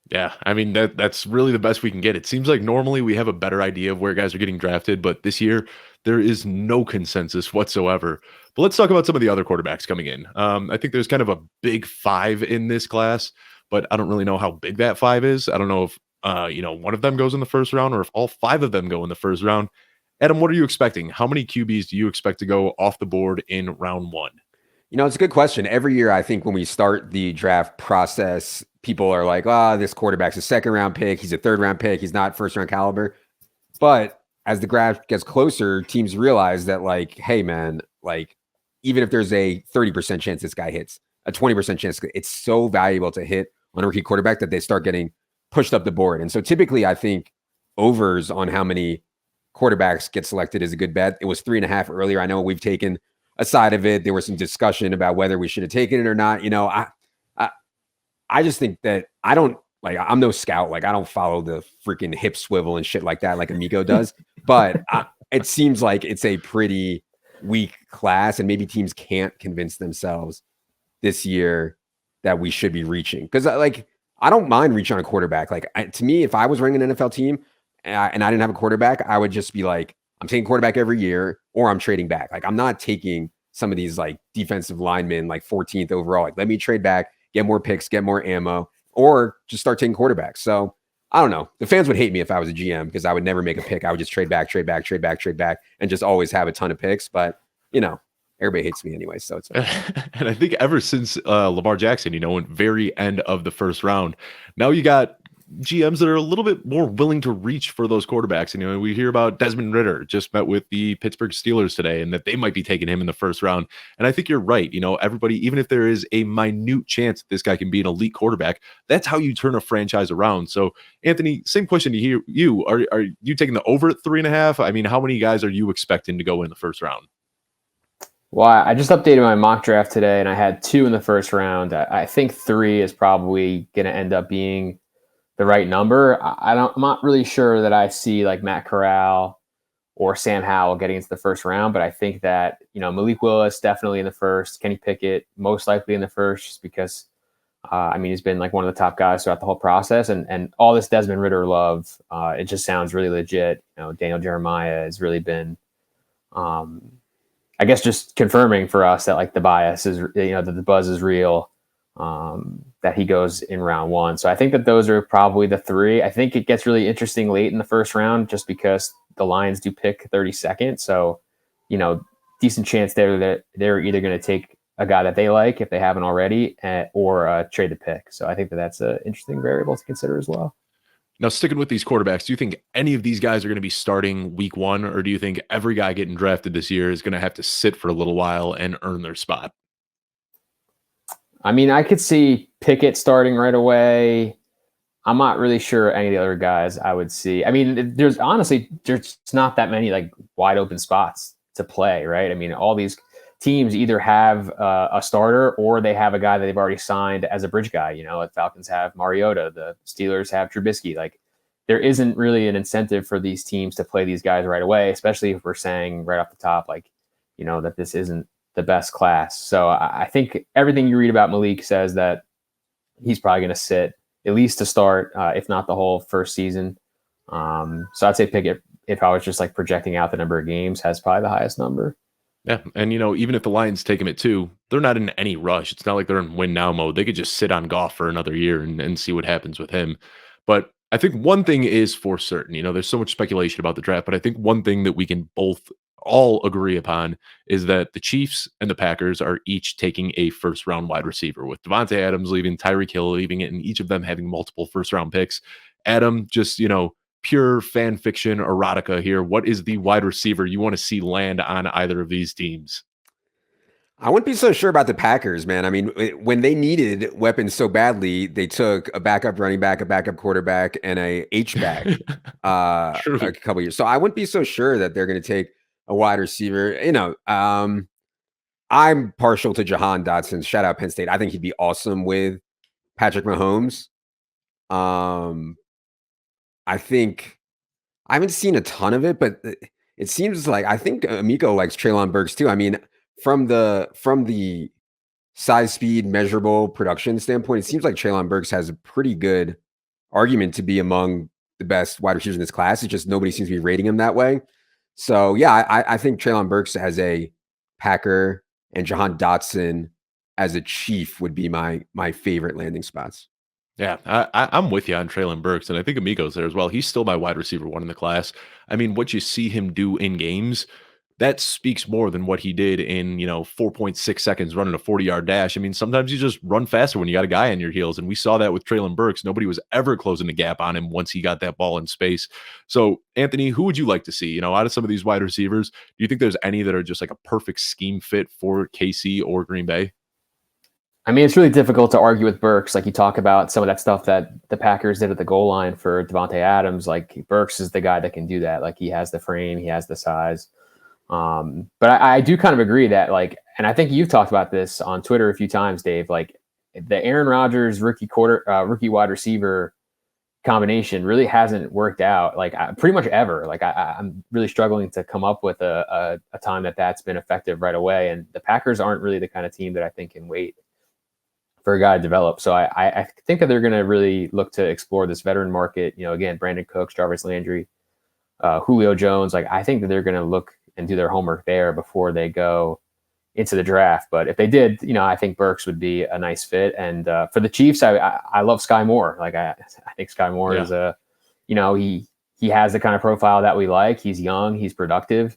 Speaker 1: Yeah, I mean, that's really the best we can get. It seems like normally we have a better idea of where guys are getting drafted, but this year there is no consensus whatsoever. But let's talk about some of the other quarterbacks coming in. I think there's kind of a big 5 in this class, but I don't really know how big that 5 is. I don't know if one of them goes in the first round or if all 5 of them go in the first round. Adam, what are you expecting? How many QBs do you expect to go off the board in round 1?
Speaker 2: It's a good question. Every year, I think when we start the draft process, people are like, this quarterback's a 2nd-round pick. He's a 3rd-round pick. He's not 1st-round caliber. But as the draft gets closer, teams realize that, hey, man, even if there's a 30% chance this guy hits, a 20% chance, it's so valuable to hit on a rookie quarterback that they start getting pushed up the board. And so typically, I think overs on how many quarterbacks get selected is a good bet. It was 3.5 earlier. I know we've taken a side of it. There was some discussion about whether we should have taken it or not. I just think that I'm no scout. I don't follow the freaking hip swivel and shit like that, like Amico does. But it seems like it's a pretty weak class, and maybe teams can't convince themselves this year that we should be reaching. Because I don't mind reaching on a quarterback. To me, if I was running an NFL team and I didn't have a quarterback, I would just be like, I'm taking quarterback every year, or I'm trading back. I'm not taking some of these defensive linemen 14th overall. Let me trade back, get more picks, get more ammo, or just start taking quarterbacks. So I don't know. The fans would hate me if I was a GM because I would never make a pick. I would just trade back, and just always have a ton of picks. But everybody hates me anyway, so it's okay.
Speaker 1: And I think ever since Lamar Jackson, in very end of the first round, now you got GMs that are a little bit more willing to reach for those quarterbacks. And, we hear about Desmond Ridder just met with the Pittsburgh Steelers today and that they might be taking him in the first round. And I think you're right. Everybody, even if there is a minute chance that this guy can be an elite quarterback, that's how you turn a franchise around. So Anthony, same question to you. Are you taking the over at 3.5? I mean, how many guys are you expecting to go in the first round?
Speaker 3: Well, I just updated my mock draft today and I had 2 in the first round. I think 3 is probably going to end up being the right number. I'm not really sure that I see Matt Corral or Sam Howell getting into the first round, but I think that, Malik Willis definitely in the first, Kenny Pickett most likely in the first, just because, he's been one of the top guys throughout the whole process, and all this Desmond Ridder love, it just sounds really legit. Daniel Jeremiah has really been, I guess, just confirming for us that the bias is, that the buzz is real. That he goes in round 1. So I think that those are probably the 3. I think it gets really interesting late in the first round just because the Lions do pick 32nd. So, decent chance that they're either going to take a guy that they like if they haven't already, or trade the pick. So I think that's an interesting variable to consider as well.
Speaker 1: Now, sticking with these quarterbacks, do you think any of these guys are going to be starting week one, or do you think every guy getting drafted this year is going to have to sit for a little while and earn their spot?
Speaker 3: I mean, I could see Pickett starting right away. I'm not really sure any of the other guys I would see. I mean, there's not that many like wide open spots to play, right? I mean, all these teams either have a starter or they have a guy that they've already signed as a bridge guy. You know, like Falcons have Mariota, the Steelers have Trubisky. Like, there isn't really an incentive for these teams to play these guys right away, especially if we're saying right off the top, like, you know, that this isn't the best class. So I think everything you read about Malik says that he's probably going to sit at least to start, if not the whole first season. So I'd say Pickett, if I was just like projecting out the number of games, has probably the highest number.
Speaker 1: Yeah, and even if the Lions take him at 2, they're not in any rush. It's not like they're in win now mode. They could just sit on Goff for another year and see what happens with him. But I think one thing is for certain. There's so much speculation about the draft, but I think one thing that we can both all agree upon is that the Chiefs and the Packers are each taking a first-round wide receiver, with Devontae Adams leaving, Tyreek Hill leaving it, and each of them having multiple first-round picks. Adam, just, pure fan fiction erotica here. What is the wide receiver you want to see land on either of these teams?
Speaker 2: I wouldn't be so sure about the Packers, man. I mean, when they needed weapons so badly, they took a backup running back, a backup quarterback, and a H-back a couple years. So I wouldn't be so sure that they're going to take a wide receiver. I'm partial to Jahan Dotson. Shout out Penn State. I think he'd be awesome with Patrick Mahomes. I think I haven't seen a ton of it, but it seems like I think Amico likes Treylon Burks too. I mean, from the size, speed, measurable production standpoint, it seems like Treylon Burks has a pretty good argument to be among the best wide receivers in this class. It's just nobody seems to be rating him that way. So yeah, I think Treylon Burks as a Packer and Jahan Dotson as a Chief would be my favorite landing spots.
Speaker 1: Yeah, I'm with you on Treylon Burks, and I think Amico's there as well. He's still my wide receiver 1 in the class. I mean, what you see him do in games, that speaks more than what he did in 4.6 seconds running a 40-yard dash. I mean, sometimes you just run faster when you got a guy on your heels, and we saw that with Treylon Burks. Nobody was ever closing the gap on him once he got that ball in space. So, Anthony, who would you like to see? Out of some of these wide receivers, do you think there's any that are just like a perfect scheme fit for KC or Green Bay?
Speaker 3: I mean, it's really difficult to argue with Burks. Like, you talk about some of that stuff that the Packers did at the goal line for Devontae Adams. Like, Burks is the guy that can do that. Like, he has the frame, he has the size. But I do kind of agree that, like, and I think you've talked about this on Twitter a few times, Dave, like the Aaron Rodgers rookie wide receiver combination really hasn't worked out like pretty much ever. Like, I'm really struggling to come up with a time that's been effective right away. And the Packers aren't really the kind of team that I think can wait for a guy to develop. So I think that they're going to really look to explore this veteran market. Again, Brandon Cooks, Jarvis Landry, Julio Jones. Like, I think that they're going to look and do their homework there before they go into the draft. But if they did, I think Burks would be a nice fit. And for the Chiefs, I love Sky Moore. Like, I think Sky Moore is he has the kind of profile that we like. He's young, he's productive.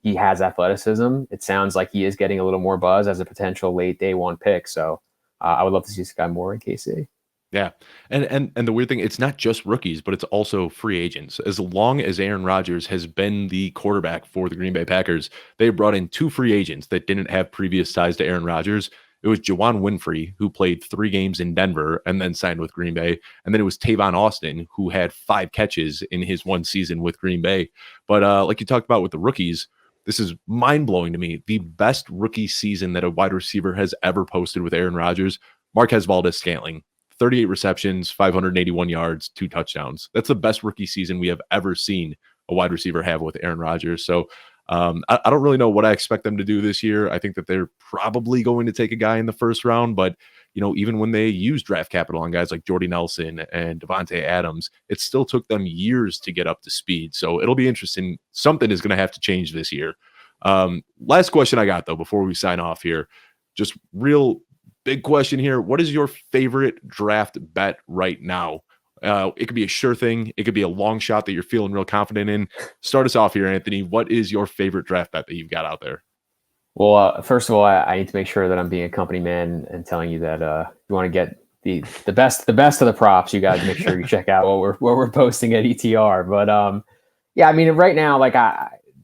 Speaker 3: He has athleticism. It sounds like he is getting a little more buzz as a potential late day 1 pick. So I would love to see Sky Moore in KC.
Speaker 1: Yeah. And the weird thing, it's not just rookies, but it's also free agents. As long as Aaron Rodgers has been the quarterback for the Green Bay Packers, they brought in 2 free agents that didn't have previous ties to Aaron Rodgers. It was Juwan Winfrey, who played 3 games in Denver and then signed with Green Bay. And then it was Tavon Austin, who had 5 catches in his 1 season with Green Bay. But like you talked about with the rookies, this is mind-blowing to me. The best rookie season that a wide receiver has ever posted with Aaron Rodgers, Marquez Valdes-Scantling. 38 receptions, 581 yards, 2 touchdowns. That's the best rookie season we have ever seen a wide receiver have with Aaron Rodgers. So I don't really know what I expect them to do this year. I think that they're probably going to take a guy in the first round, but even when they use draft capital on guys like Jordy Nelson and Devontae Adams, it still took them years to get up to speed. So it'll be interesting. Something is going to have to change this year. Last question I got, though, before we sign off here, just real big question here. What is your favorite draft bet right now? It could be a sure thing. It could be a long shot that you're feeling real confident in. Start us off here, Anthony. What is your favorite draft bet that you've got out there?
Speaker 3: Well, first of all, I need to make sure that I'm being a company man and telling you that you want to get the best of the props. You got to make sure you check out what we're posting at ETR. But yeah, I mean, right now, like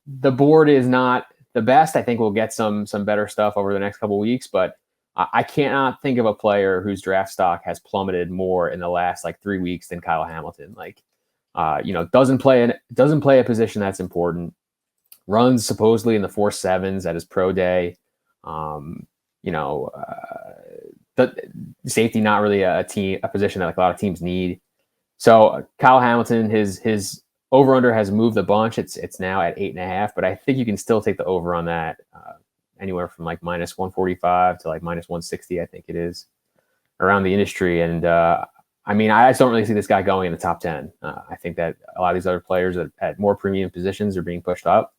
Speaker 3: the board is not the best. I think we'll get some better stuff over the next couple of weeks, but I cannot think of a player whose draft stock has plummeted more in the last like 3 weeks than Kyle Hamilton. Like, doesn't play a position that's important. Runs supposedly in the 4.7s at his pro day. The safety not really a position that like a lot of teams need. So Kyle Hamilton, his over under has moved a bunch. It's now at 8.5, but I think you can still take the over on that anywhere from like minus 145 to like minus 160. I think it is around the industry. And I mean, I just don't really see this guy going in the top 10. I think that a lot of these other players at more premium positions are being pushed up,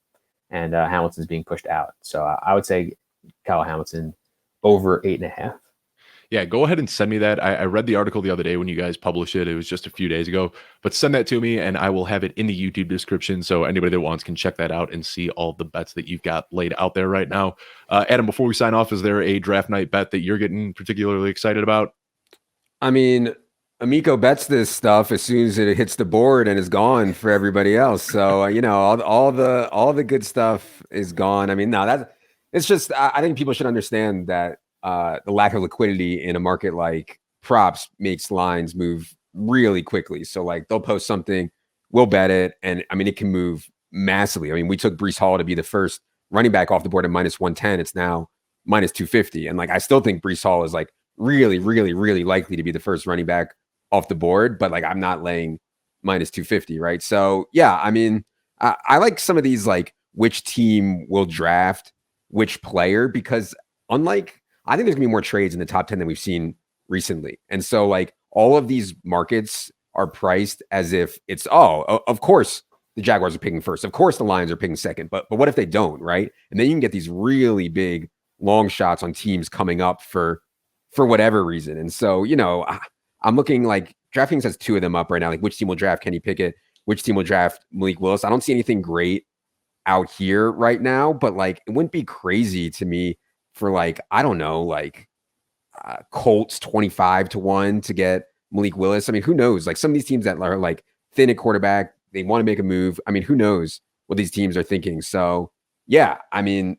Speaker 3: and Hamilton's being pushed out. So I would say Kyle Hamilton over 8.5.
Speaker 1: Yeah, go ahead and send me that. I read the article the other day when you guys published it. It was just a few days ago, but send that to me and I will have it in the YouTube description. So anybody that wants can check that out and see all the bets that you've got laid out there right now. Adam, before we sign off, is there a draft night bet that you're getting particularly excited about?
Speaker 2: I mean, Amico bets this stuff as soon as it hits the board and is gone for everybody else. So, all the good stuff is gone. I mean, no, it's just, I think people should understand that the lack of liquidity in a market like props makes lines move really quickly. So like they'll post something, we'll bet it. And I mean, it can move massively. I mean, we took Breece Hall to be the first running back off the board at minus 110. It's now minus 250. And like, I still think Breece Hall is like really, really, really likely to be the first running back off the board, but like, I'm not laying minus 250. Right. So yeah, I mean, I like some of these, like which team will draft which player, because I think there's gonna be more trades in the top 10 than we've seen recently. And so like all of these markets are priced as if it's, of course the Jaguars are picking first. Of course the Lions are picking second, but what if they don't, right? And then you can get these really big long shots on teams coming up for whatever reason. And so, I'm looking like DraftKings has 2 of them up right now. Like which team will draft Kenny Pickett? Which team will draft Malik Willis? I don't see anything great out here right now, but like it wouldn't be crazy to me for like, I don't know, like Colts 25-1 to get Malik Willis. I mean, who knows? Like some of these teams that are like thin at quarterback, they want to make a move. I mean, who knows what these teams are thinking? So yeah, I mean,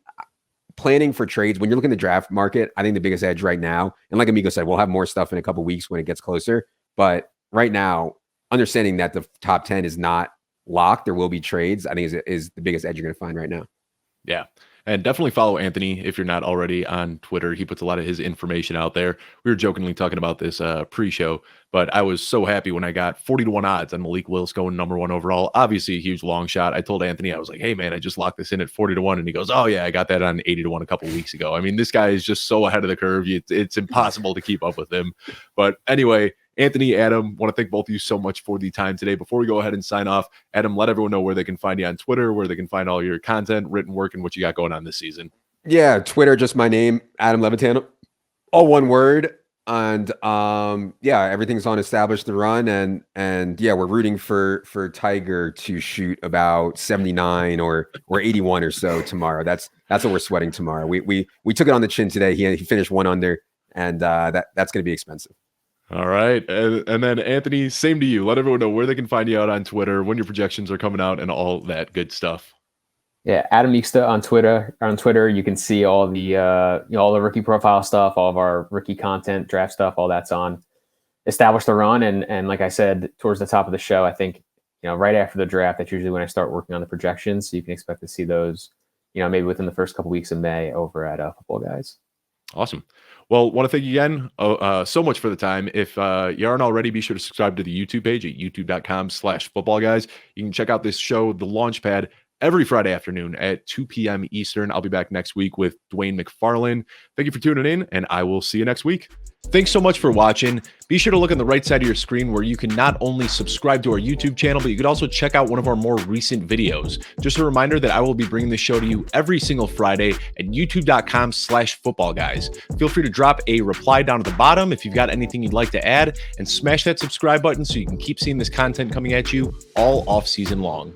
Speaker 2: planning for trades, when you're looking at the draft market, I think the biggest edge right now, and like Amigo said, we'll have more stuff in a couple of weeks when it gets closer. But right now, understanding that the top 10 is not locked, there will be trades, I think is the biggest edge you're going to find right now.
Speaker 1: Yeah. And definitely follow Anthony if you're not already on Twitter. He puts a lot of his information out there. We were jokingly talking about this pre-show, but I was so happy when I got 40-1 odds on Malik Willis going number 1 overall. Obviously a huge long shot. I told Anthony, I was like, hey man, I just locked this in at 40-1. And he goes, oh yeah, I got that on 80-1 a couple weeks ago. I mean, this guy is just so ahead of the curve. It's impossible to keep up with him. But anyway, Anthony, Adam, want to thank both of you so much for the time today. Before we go ahead and sign off, Adam, let everyone know where they can find you on Twitter, where they can find all your content, written work, and what you got going on this season.
Speaker 2: Yeah, Twitter, just my name, Adam Levitan, all one word. And yeah, everything's on Establish the Run. And yeah, we're rooting for Tiger to shoot about 79 or 81 or so tomorrow. That's what we're sweating tomorrow. We took it on the chin today. He finished 1 under, and that's going to be expensive.
Speaker 1: All right. And then Anthony, same to you. Let everyone know where they can find you out on Twitter, when your projections are coming out, and all that good stuff.
Speaker 3: Yeah, Adam Levitan on Twitter. On Twitter, you can see all the all the rookie profile stuff, all of our rookie content, draft stuff, all that's on Establish the Run. And like I said towards the top of the show, I think right after the draft, that's usually when I start working on the projections. So you can expect to see those, maybe within the first couple weeks of May over at Footballguys.
Speaker 1: Awesome. Well, want to thank you again so much for the time. If you aren't already, be sure to subscribe to the YouTube page at youtube.com/footballguys. You can check out this show, The Launchpad, every Friday afternoon at 2 p.m. Eastern. I'll be back next week with Dwayne McFarlane. Thank you for tuning in, and I will see you next week. Thanks so much for watching. Be sure to look on the right side of your screen where you can not only subscribe to our YouTube channel, but you could also check out one of our more recent videos. Just a reminder that I will be bringing this show to you every single Friday at youtube.com/footballguys. Feel free to drop a reply down at the bottom if you've got anything you'd like to add, and smash that subscribe button so you can keep seeing this content coming at you all off season long.